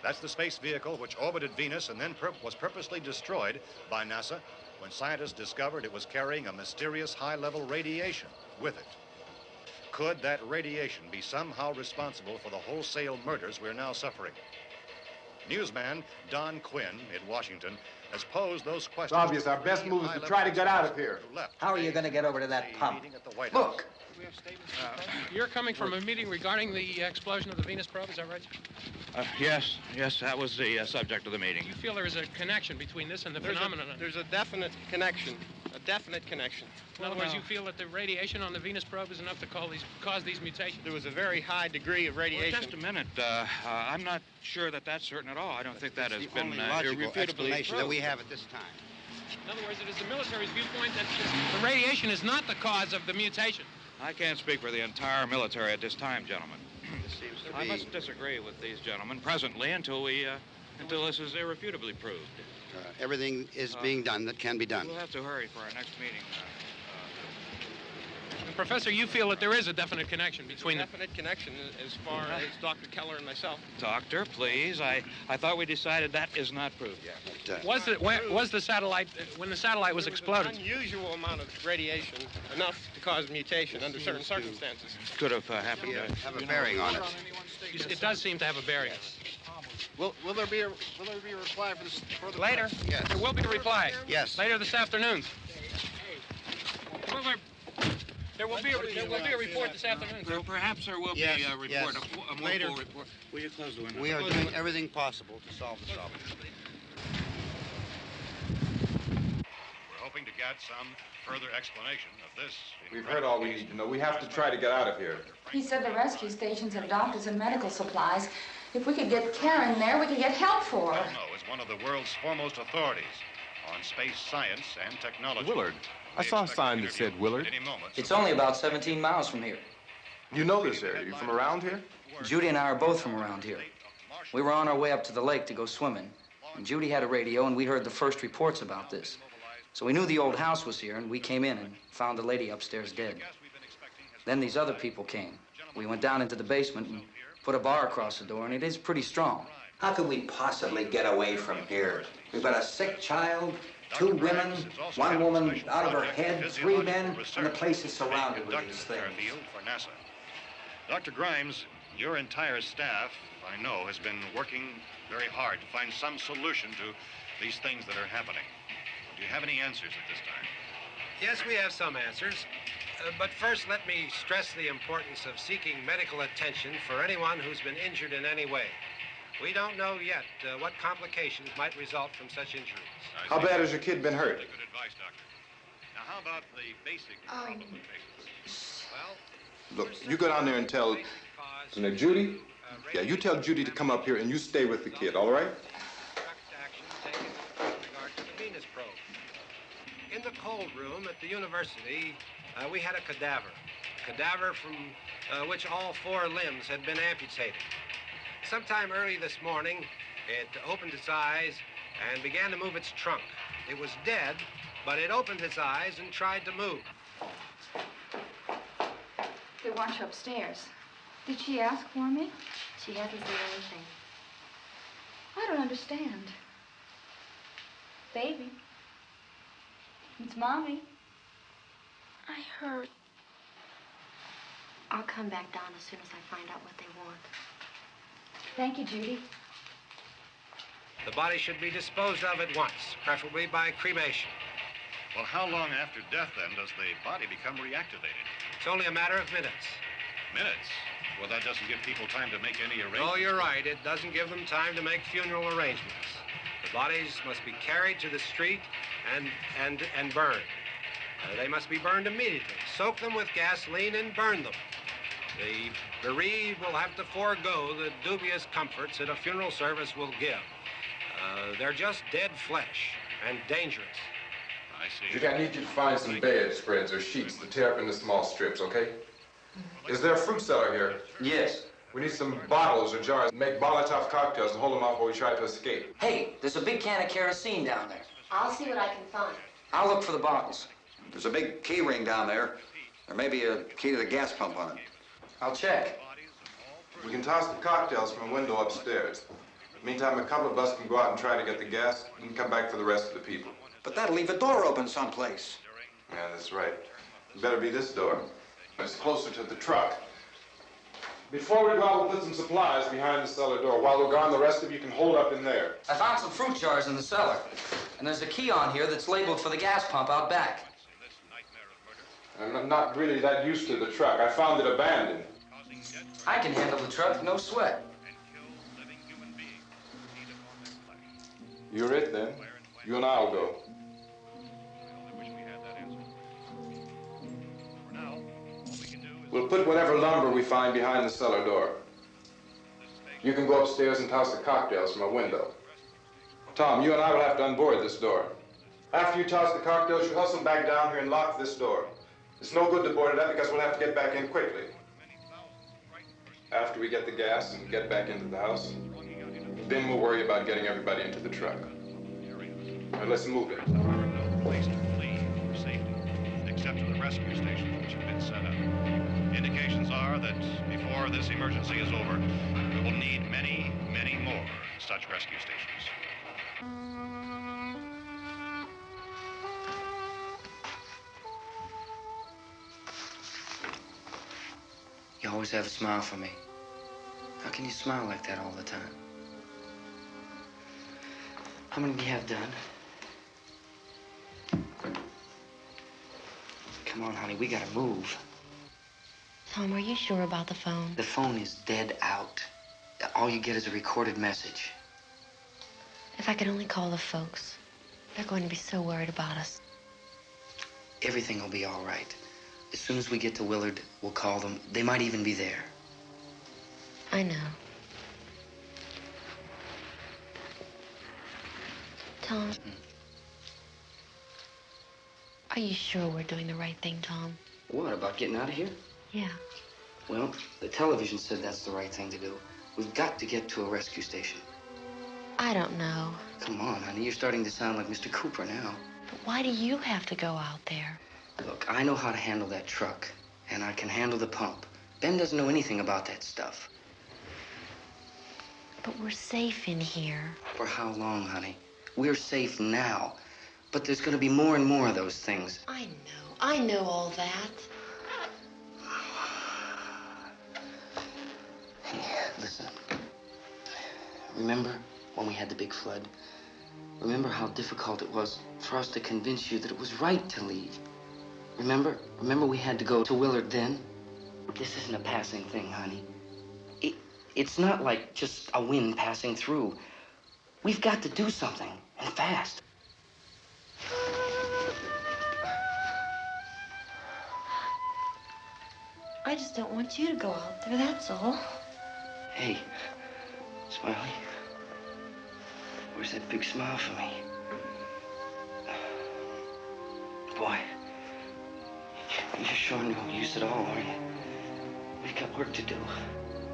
[SPEAKER 4] That's the space vehicle which orbited Venus and then was purposely destroyed by NASA when scientists discovered it was carrying a mysterious high-level radiation with it. Could that radiation be somehow responsible for the wholesale murders we're now suffering? Newsman Don Quinn in Washington has posed those questions.
[SPEAKER 14] It's obvious our best move is to try to get out of here.
[SPEAKER 9] How are you going to get over to that pump?
[SPEAKER 8] Look.
[SPEAKER 12] You're coming from a meeting regarding the explosion of the Venus probe, is that right?
[SPEAKER 16] Yes, that was the subject of the meeting.
[SPEAKER 12] You feel there is a connection between this and the phenomenon?
[SPEAKER 17] There's a definite connection.
[SPEAKER 12] In other words, you feel that the radiation on the Venus probe is enough to cause these mutations?
[SPEAKER 17] There was a very high degree of radiation.
[SPEAKER 16] Well, just a minute. I'm not sure that that's certain at all. I don't think that has been
[SPEAKER 18] logical
[SPEAKER 16] irrefutably
[SPEAKER 18] explanation
[SPEAKER 16] proved.
[SPEAKER 18] that we have at this time.
[SPEAKER 12] In other words, it is the military's viewpoint that the radiation is not the cause of the mutation.
[SPEAKER 16] I can't speak for the entire military at this time, gentlemen.
[SPEAKER 18] This seems to
[SPEAKER 16] I
[SPEAKER 18] be...
[SPEAKER 16] must disagree with these gentlemen presently until this is irrefutably proved.
[SPEAKER 18] everything is being done that can be done.
[SPEAKER 16] We'll have to hurry for our next meeting.
[SPEAKER 12] Professor, you feel that there is a definite connection between them?
[SPEAKER 17] Definite connection as far as Dr. Keller and myself.
[SPEAKER 16] Doctor, please. I thought we decided that is not proved yet.
[SPEAKER 18] But,
[SPEAKER 12] was the satellite, when the satellite was exploded?
[SPEAKER 17] An unusual amount of radiation, enough to cause mutation under certain circumstances.
[SPEAKER 16] Could have happened.
[SPEAKER 18] Have a bearing on it.
[SPEAKER 12] It does seem to have a bearing.
[SPEAKER 17] Will there be a reply for this further?
[SPEAKER 12] Later?
[SPEAKER 18] Yes.
[SPEAKER 12] There will be a reply.
[SPEAKER 18] Yes.
[SPEAKER 12] Later this afternoon. There will be a report this afternoon.
[SPEAKER 16] Perhaps there will be a report,
[SPEAKER 18] yes.
[SPEAKER 16] a more
[SPEAKER 18] Later.
[SPEAKER 16] full report. Will you close the window?
[SPEAKER 18] We are doing everything possible to solve the problem.
[SPEAKER 4] We're hoping to get some further explanation of this.
[SPEAKER 10] We've heard all we need to know. We have to try to get out of here.
[SPEAKER 11] He said the rescue stations have doctors and medical supplies. If we could get care in there, we could get help for her.
[SPEAKER 4] Delno is one of the world's foremost authorities on space science and technology.
[SPEAKER 5] Willard. I saw a sign that said Willard.
[SPEAKER 8] It's only about 17 miles from here.
[SPEAKER 5] You know this area. You from around here?
[SPEAKER 8] Judy and I are both from around here. We were on our way up to the lake to go swimming, and Judy had a radio, and we heard the first reports about this. So we knew the old house was here, and we came in and found the lady upstairs dead. Then these other people came. We went down into the basement and put a bar across the door, and it is pretty strong.
[SPEAKER 9] How could we possibly get away from here? We've got a sick child, 2 women, 1 woman out of her head, 3 men, and the place is surrounded with these things.
[SPEAKER 4] For NASA. Dr. Grimes, your entire staff, I know, has been working very hard to find some solution to these things that are happening. Do you have any answers at this time?
[SPEAKER 17] Yes, we have some answers. But first, let me stress the importance of seeking medical attention for anyone who's been injured in any way. We don't know yet what complications might result from such injuries.
[SPEAKER 10] How bad has your kid been hurt?
[SPEAKER 4] Good advice, Doctor. Now, how about the basic problem of patients?
[SPEAKER 10] Look, you go down there and tell... Now, Judy? Yeah, you tell Judy to come up here and you stay with the kid, all right?
[SPEAKER 17] Action taken with regard to the Venus probe. In the cold room at the university, we had a cadaver from which all 4 limbs had been amputated. Sometime early this morning, it opened its eyes and began to move its trunk. It was dead, but it opened its eyes and tried to move.
[SPEAKER 11] They want you upstairs. Did she ask for me?
[SPEAKER 13] She hasn't said anything.
[SPEAKER 11] I don't understand. Baby. It's Mommy.
[SPEAKER 13] I heard. I'll come back down as soon as I find out what they want.
[SPEAKER 11] Thank you, Judy.
[SPEAKER 17] The body should be disposed of at once, preferably by cremation.
[SPEAKER 4] Well, how long after death, then, does the body become reactivated?
[SPEAKER 17] It's only a matter of minutes.
[SPEAKER 4] Minutes? Well, that doesn't give people time to make any arrangements.
[SPEAKER 17] Oh, you're right. It doesn't give them time to make funeral arrangements. The bodies must be carried to the street and burned. They must be burned immediately. Soak them with gasoline and burn them. The bereaved will have to forego the dubious comforts that a funeral service will give. They're just dead flesh and dangerous.
[SPEAKER 4] I see.
[SPEAKER 5] Judy, I need you to find some bedspreads or sheets to tear up into small strips, okay? Is there a fruit cellar here?
[SPEAKER 8] Yes.
[SPEAKER 5] We need some bottles or jars to make Molotov cocktails and hold them off while we try to escape.
[SPEAKER 8] Hey, there's a big can of kerosene down there.
[SPEAKER 13] I'll see what I can find.
[SPEAKER 8] I'll look for the bottles.
[SPEAKER 9] There's a big key ring down there. There may be a key to the gas pump on it.
[SPEAKER 8] I'll check.
[SPEAKER 10] We can toss the cocktails from a window upstairs. Meantime, a couple of us can go out and try to get the gas and come back for the rest of the people.
[SPEAKER 9] But that'll leave a door open someplace.
[SPEAKER 10] Yeah, that's right. It better be this door. It's closer to the truck. Before we go out, we'll put some supplies behind the cellar door. While we're gone, the rest of you can hold up in there.
[SPEAKER 8] I found some fruit jars in the cellar. And there's a key on here that's labeled for the gas pump out back.
[SPEAKER 10] I'm not really that used to the truck. I found it abandoned.
[SPEAKER 8] I can handle the truck, no sweat.
[SPEAKER 10] You're it, then. You and I'll go. We'll put whatever lumber we find behind the cellar door. You can go upstairs and toss the cocktails from a window. Tom, you and I will have to unboard this door. After you toss the cocktails, you hustle back down here and lock this door. It's no good to board it up because we'll have to get back in quickly. After we get the gas and get back into the house, then we'll worry about getting everybody into the truck. Now, let's move it.
[SPEAKER 4] There are no place to flee for safety, except to the rescue stations which have been set up. Indications are that before this emergency is over, we will need many, many more such rescue stations.
[SPEAKER 8] You always have a smile for me. How can you smile like that all the time? How many do you have done? Come on, honey, we gotta move.
[SPEAKER 13] Tom, are you sure about the phone?
[SPEAKER 8] The phone is dead out. All you get is a recorded message.
[SPEAKER 13] If I could only call the folks. They're going to be so worried about us.
[SPEAKER 8] Everything will be all right. As soon as we get to Willard, we'll call them. They might even be there.
[SPEAKER 13] I know. Tom, are you sure we're doing the right thing, Tom?
[SPEAKER 8] What, about getting out of here?
[SPEAKER 13] Yeah.
[SPEAKER 8] Well, the television said that's the right thing to do. We've got to get to a rescue station.
[SPEAKER 13] I don't know.
[SPEAKER 8] Come on, honey. You're starting to sound like Mr. Cooper now.
[SPEAKER 13] But why do you have to go out there?
[SPEAKER 8] Look, I know how to handle that truck, and I can handle the pump. Ben doesn't know anything about that stuff.
[SPEAKER 13] But we're safe in here.
[SPEAKER 8] For how long, honey? We're safe now. But there's going to be more and more of those things.
[SPEAKER 13] I know all that.
[SPEAKER 8] Hey, listen. Remember when we had the big flood? Remember how difficult it was for us to convince you that it was right to leave? Remember? Remember we had to go to Willard then? This isn't a passing thing, honey. It's not like just a wind passing through. We've got to do something, and fast.
[SPEAKER 13] I just don't want you to go out there, that's all.
[SPEAKER 8] Hey, Smiley. Where's that big smile for me? Boy, you're showing no use at all, aren't you? We've got work to do,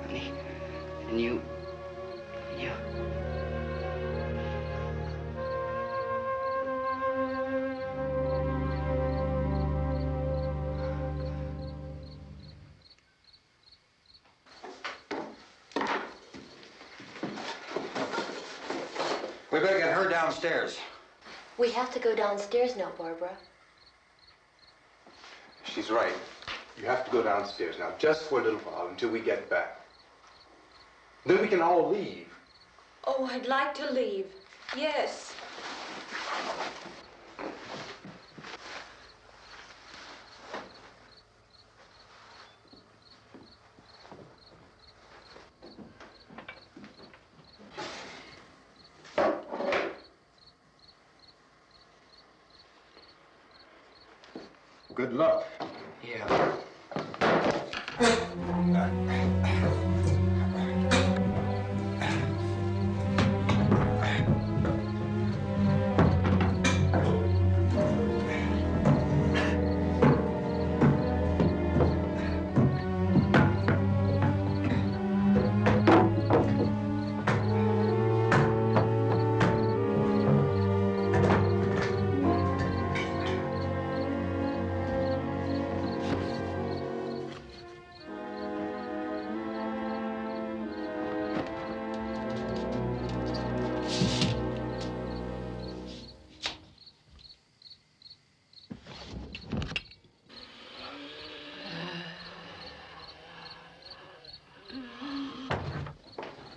[SPEAKER 8] honey. And you...
[SPEAKER 9] We better get her downstairs.
[SPEAKER 13] We have to go downstairs now, Barbara.
[SPEAKER 5] She's right. You have to go downstairs now, just for a little while, until we get back. Then we can all leave.
[SPEAKER 7] Oh, I'd like to leave. Yes.
[SPEAKER 5] Good luck.
[SPEAKER 8] Yeah.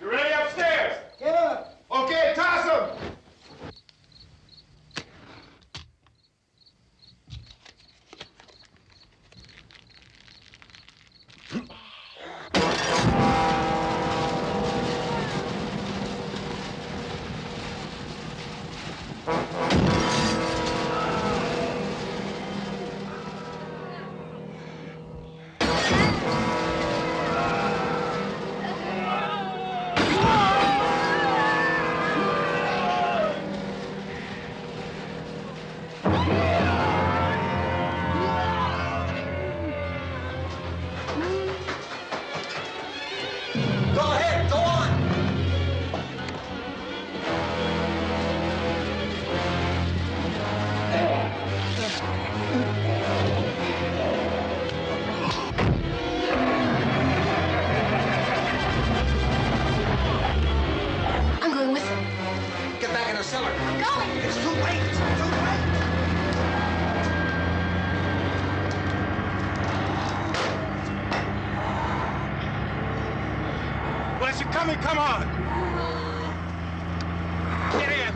[SPEAKER 14] You ready upstairs? Yeah. Okay, toss him.
[SPEAKER 9] Go ahead, go on.
[SPEAKER 13] I'm going with him.
[SPEAKER 9] Get back in the cellar.
[SPEAKER 13] I'm going.
[SPEAKER 9] It's too late. It's too late.
[SPEAKER 14] Well, as you're coming, come on. Get in.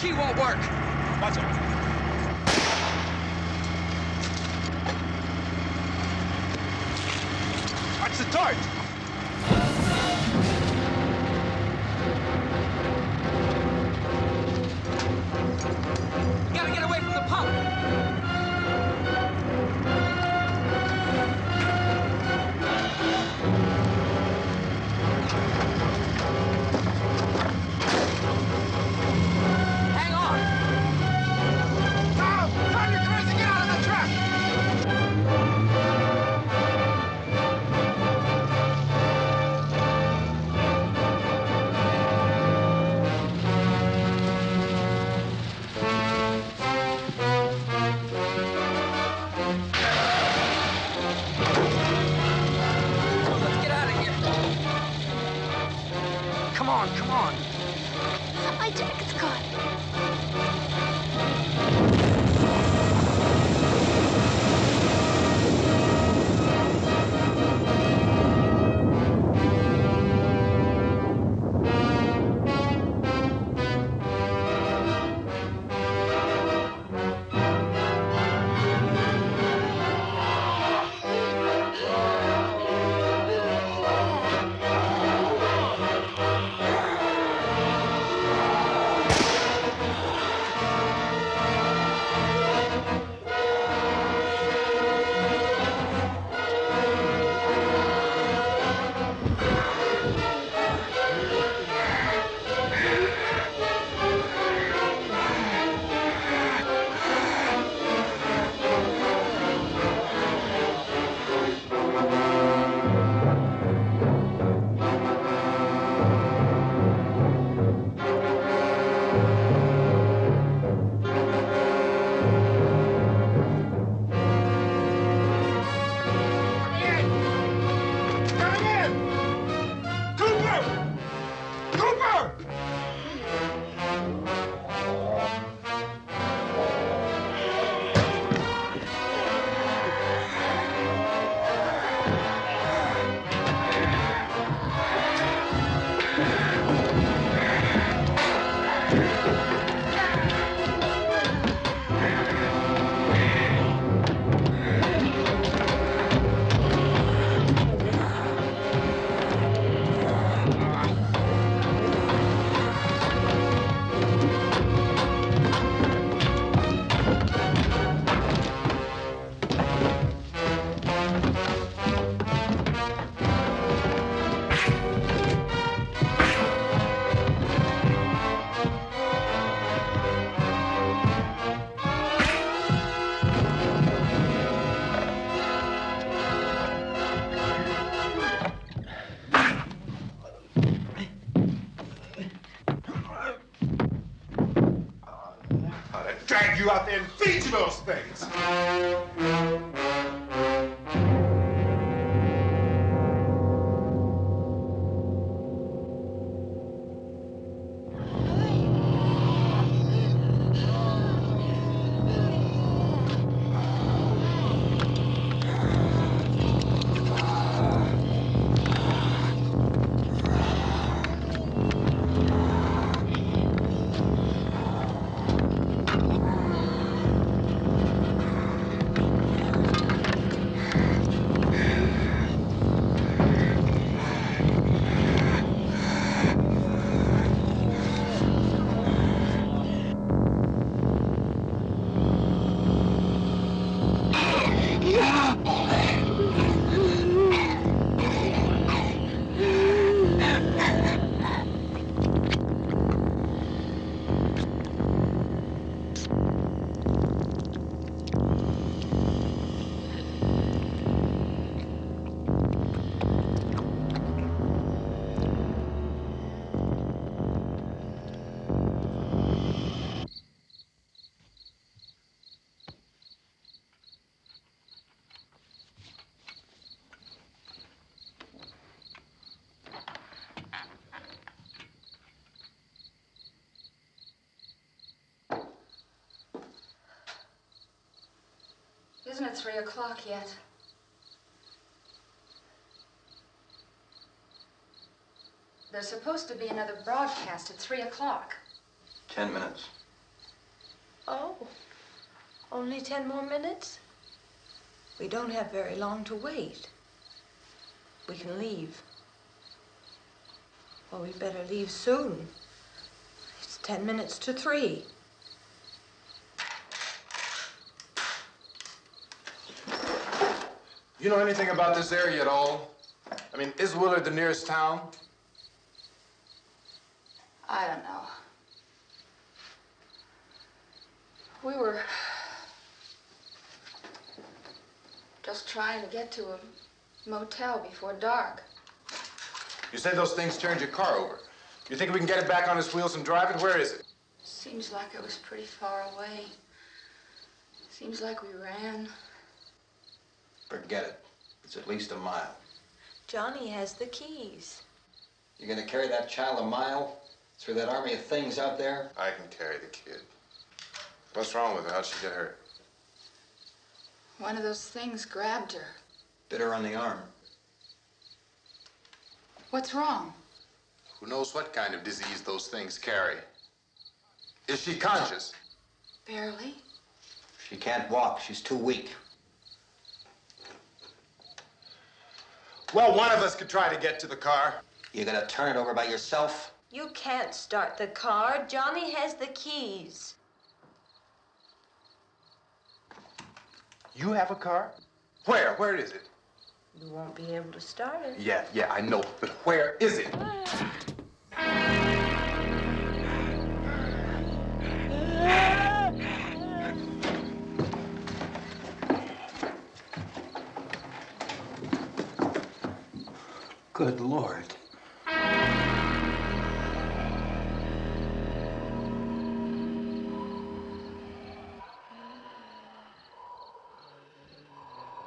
[SPEAKER 8] key won't work.
[SPEAKER 10] Watch it. Watch the torch.
[SPEAKER 8] You gotta get away from the pump. Hang on.
[SPEAKER 14] Tom! Turn your cars and get out of the truck!
[SPEAKER 8] Let's get out of here. Come on, come on.
[SPEAKER 13] My jacket's caught.
[SPEAKER 14] Drag you out there and feed you those things.
[SPEAKER 15] Isn't it 3 o'clock yet? There's supposed to be another broadcast at 3 o'clock.
[SPEAKER 19] 10 minutes.
[SPEAKER 7] Oh, only 10 more minutes? We don't have very long to wait. We can leave. Well, we better leave soon. It's 10 minutes to 3.
[SPEAKER 10] You know anything about this area at all? I mean, is Willard the nearest town?
[SPEAKER 15] I don't know. We were just trying to get to a motel before dark.
[SPEAKER 10] You said those things turned your car over. You think we can get it back on its wheels and drive it? Where is it?
[SPEAKER 15] Seems like it was pretty far away. Seems like we ran.
[SPEAKER 9] Forget it. It's at least a mile.
[SPEAKER 7] Johnny has the keys.
[SPEAKER 9] You're gonna carry that child a mile through that army of things out there?
[SPEAKER 10] I can carry the kid. What's wrong with her? How'd she get hurt?
[SPEAKER 15] One of those things grabbed her.
[SPEAKER 9] Bit her on the arm.
[SPEAKER 15] What's wrong?
[SPEAKER 10] Who knows what kind of disease those things carry? Is she conscious?
[SPEAKER 15] Barely.
[SPEAKER 9] She can't walk. She's too weak.
[SPEAKER 10] Well, one of us could try to get to the car.
[SPEAKER 9] You gonna turn it over by yourself?
[SPEAKER 7] You can't start the car. Johnny has the keys.
[SPEAKER 10] You have a car? Where? Where is it?
[SPEAKER 7] You won't be able to start it.
[SPEAKER 10] Yeah, I know. But where is it?
[SPEAKER 9] Good Lord.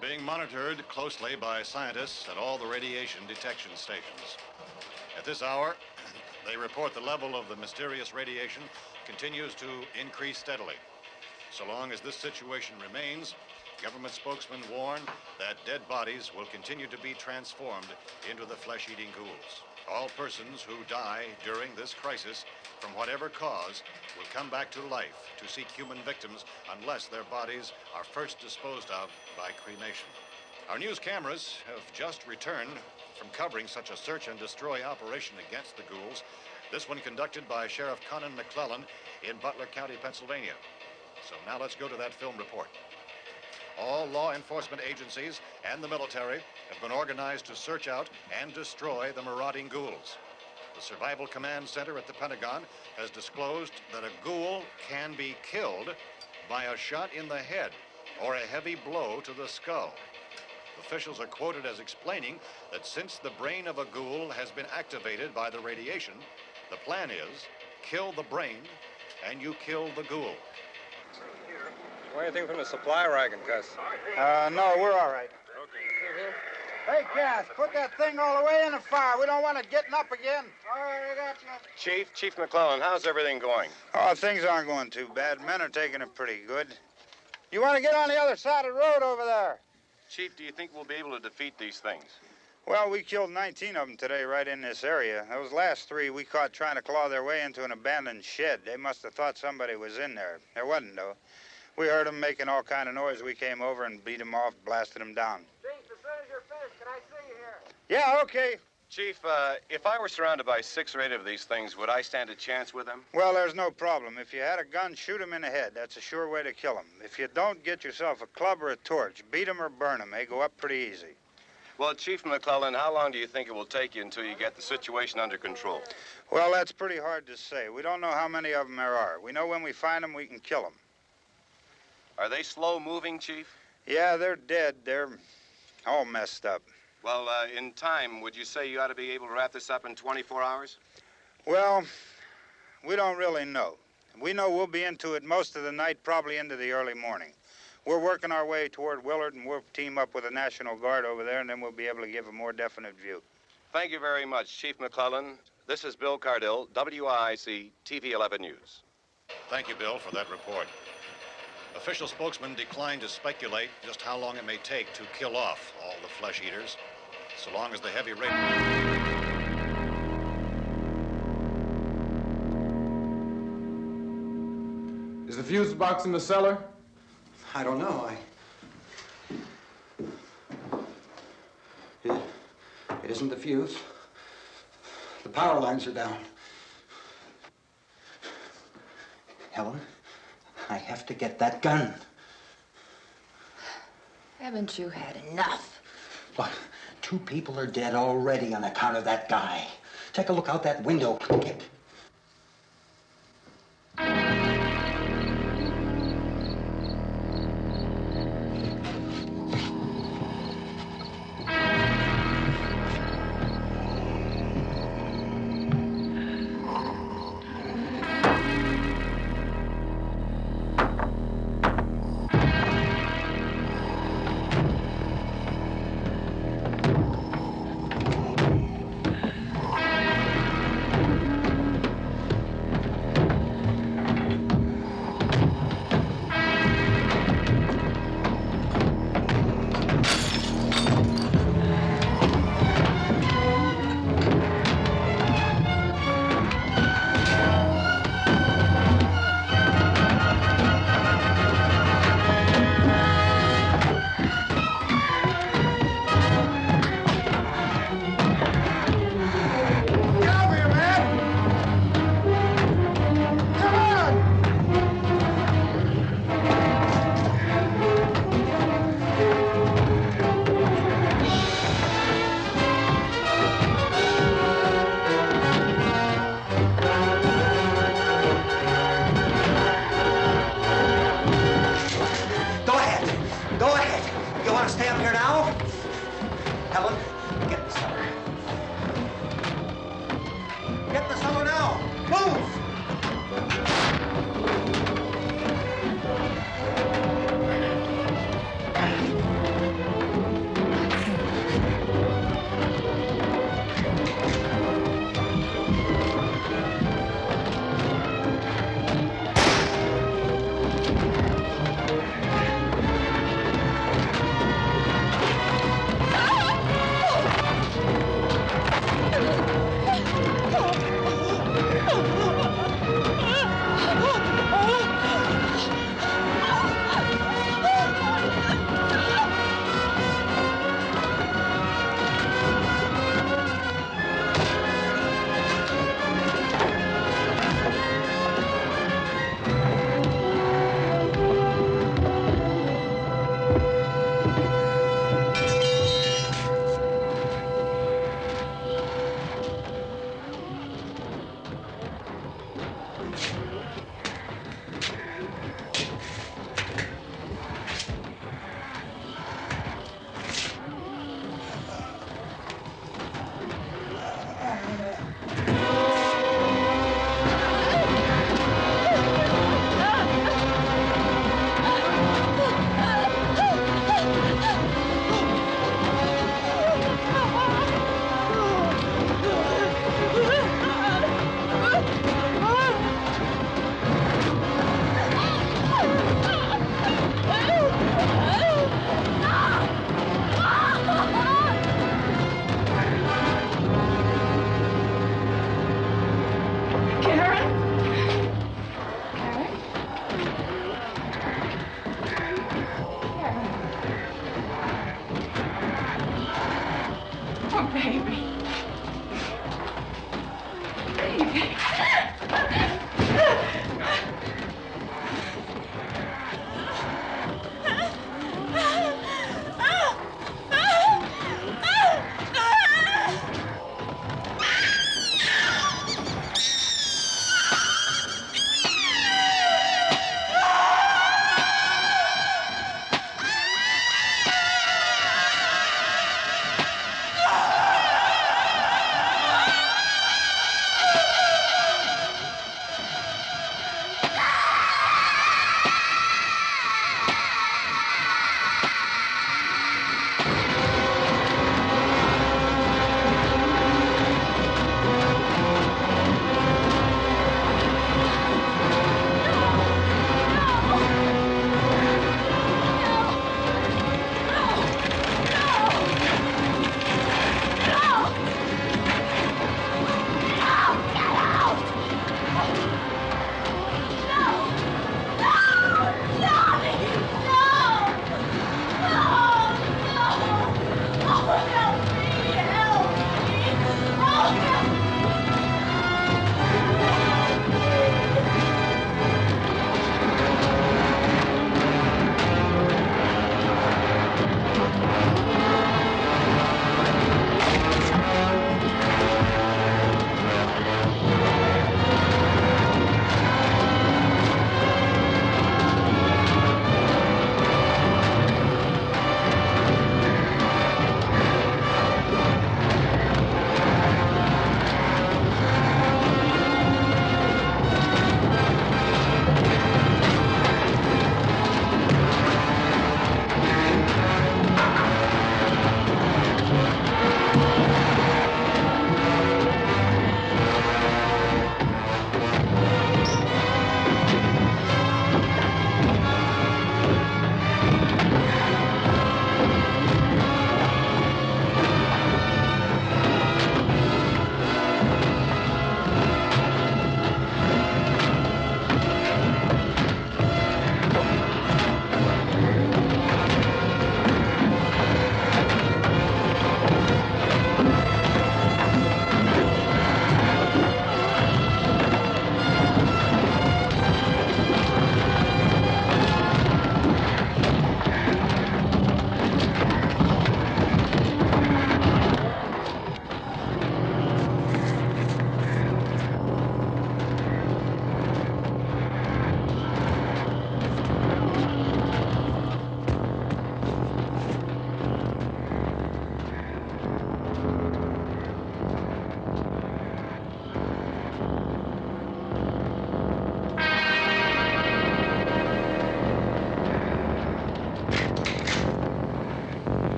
[SPEAKER 4] Being monitored closely by scientists at all the radiation detection stations. At this hour, they report the level of the mysterious radiation continues to increase steadily. So long as this situation remains, government spokesmen warn that dead bodies will continue to be transformed into the flesh-eating ghouls. All persons who die during this crisis, from whatever cause, will come back to life to seek human victims unless their bodies are first disposed of by cremation. Our news cameras have just returned from covering such a search and destroy operation against the ghouls, this one conducted by Sheriff Conan McClellan in Butler County, Pennsylvania. So now let's go to that film report. All law enforcement agencies and the military have been organized to search out and destroy the marauding ghouls. The Survival Command Center at the Pentagon has disclosed that a ghoul can be killed by a shot in the head or a heavy blow to the skull. Officials are quoted as explaining that since the brain of a ghoul has been activated by the radiation, the plan is kill the brain and you kill the ghoul.
[SPEAKER 14] Anything from the supply wagon, Gus?
[SPEAKER 19] No, we're all right.
[SPEAKER 14] Hey, Cass, put that thing all the way in the fire. We don't want it getting up again.
[SPEAKER 19] All right, I got you.
[SPEAKER 14] Chief McClellan, how's everything going?
[SPEAKER 19] Oh, things aren't going too bad. Men are taking it pretty good. You want to get on the other side of the road over there?
[SPEAKER 14] Chief, do you think we'll be able to defeat these things?
[SPEAKER 19] Well, we killed 19 of them today right in this area. Those last 3 we caught trying to claw their way into an abandoned shed. They must have thought somebody was in there. There wasn't, though. We heard them making all kind of noise. We came over and beat them off, blasted them down.
[SPEAKER 14] Chief, as soon as you're finished, can I see you here?
[SPEAKER 19] Yeah, okay.
[SPEAKER 14] Chief, if I were surrounded by 6 or 8 of these things, would I stand a chance with them?
[SPEAKER 19] Well, there's no problem. If you had a gun, shoot them in the head. That's a sure way to kill them. If you don't, get yourself a club or a torch. Beat them or burn them. They go up pretty easy.
[SPEAKER 14] Well, Chief McClellan, how long do you think it will take you until you get the situation under control?
[SPEAKER 19] Well, that's pretty hard to say. We don't know how many of them there are. We know when we find them, we can kill them.
[SPEAKER 14] Are they slow-moving, Chief?
[SPEAKER 19] Yeah, they're dead. They're all messed up.
[SPEAKER 14] Well, in time, would you say you ought to be able to wrap this up in 24 hours?
[SPEAKER 19] Well, we don't really know. We know we'll be into it most of the night, probably into the early morning. We're working our way toward Willard, and we'll team up with the National Guard over there, and then we'll be able to give a more definite view.
[SPEAKER 14] Thank you very much, Chief McClellan. This is Bill Cardill, WIC TV 11 News.
[SPEAKER 4] Thank you, Bill, for that report. Official spokesmen declined to speculate just how long it may take to kill off all the flesh eaters, so long as the heavy rate...
[SPEAKER 5] Is the fuse box in the cellar?
[SPEAKER 9] I don't know. It isn't the fuse. The power lines are down. Helen, I have to get that gun.
[SPEAKER 15] Haven't you had enough?
[SPEAKER 9] Look, 2 people are dead already on account of that guy. Take a look out that window.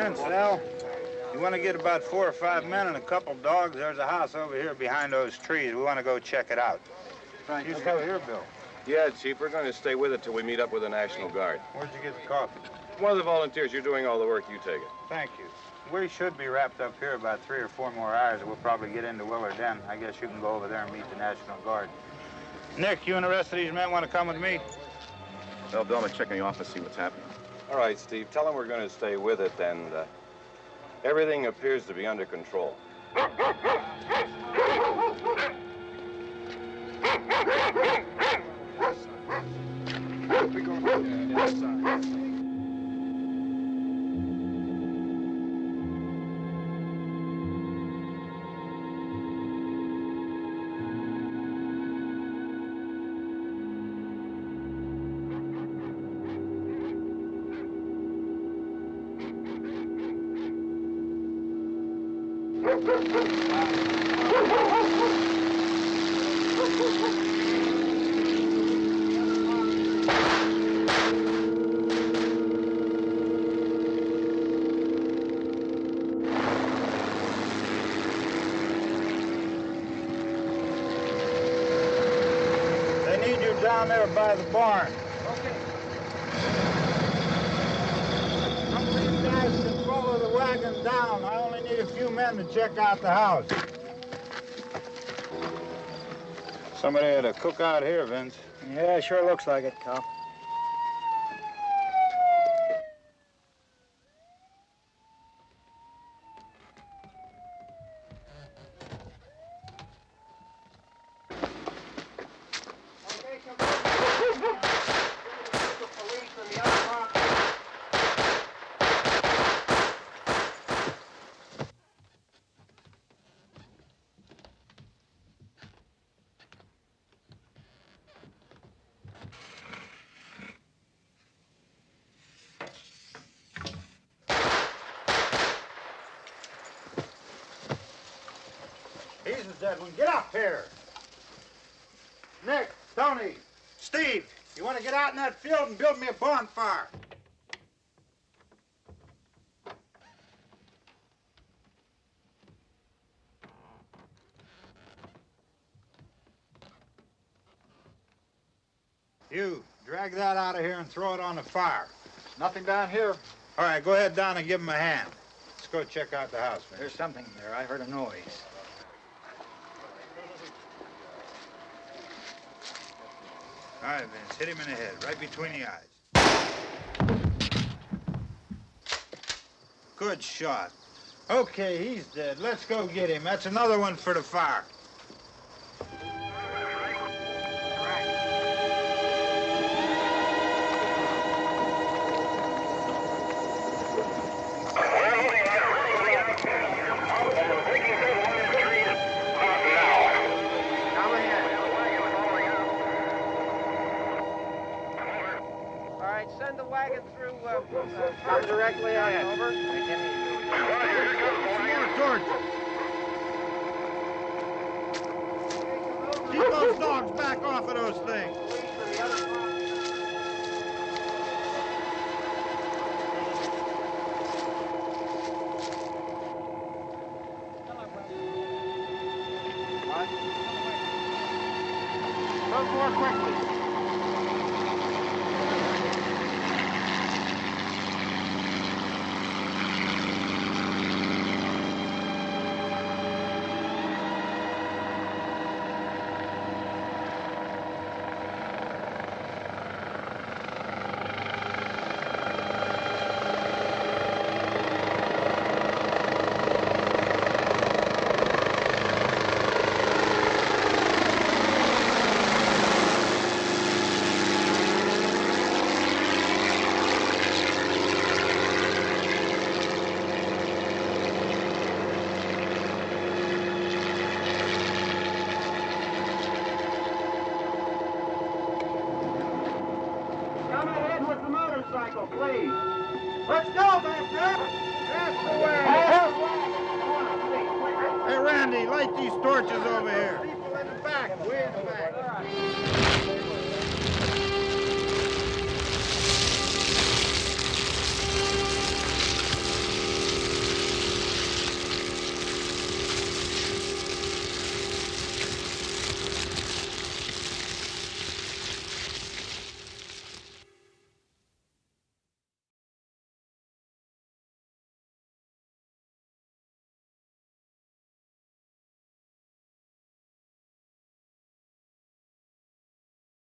[SPEAKER 19] Vince, Al. You want to get about 4 or 5 men and a couple dogs? There's a house over here behind those trees. We want to go check it out.
[SPEAKER 20] Right.
[SPEAKER 19] You still here, Bill?
[SPEAKER 14] Yeah, Chief, we're going to stay with it till we meet up with the National Guard.
[SPEAKER 19] Where'd you get the coffee?
[SPEAKER 14] One of the volunteers. You're doing all the work. You take it.
[SPEAKER 19] Thank you. We should be wrapped up here about 3 or 4 more hours. We'll probably get into Willard then. I guess you can go over there and meet the National Guard. Nick, you and the rest of these men want to come with me?
[SPEAKER 14] Well, Bill, I'm going to check in the office, see what's happening. All right, Steve. Tell them we're going to stay with it, and everything appears to be under control.
[SPEAKER 19] They need you down there by the barn.
[SPEAKER 20] Okay.
[SPEAKER 19] Some of these guys can follow the wagon down. I only need a few men to check out the house. Somebody had a cookout here, Vince.
[SPEAKER 20] Yeah, sure looks like it, Cal.
[SPEAKER 19] He's a dead one. Get up here. Nick, Tony, Steve, you want to get out in that field and build me a bonfire? You, drag that out of here and throw it on the fire.
[SPEAKER 20] Nothing down here.
[SPEAKER 19] All right, go ahead down and give him a hand. Let's go check out the house, Vince.
[SPEAKER 20] There's something there. I heard a noise.
[SPEAKER 19] All right, Vince, hit him in the head, right between the eyes. Good shot. Okay, he's dead. Let's go get him. That's another one for the fire.
[SPEAKER 2] Send the wagon through, come directly ahead. Over.
[SPEAKER 19] Some more torches. Keep those dogs back off of those things.
[SPEAKER 2] Move more quickly.
[SPEAKER 20] Please. Let's go, Master. That's the way.
[SPEAKER 19] Hey, Randy, light these torches over here.
[SPEAKER 20] People in the back, way in the back.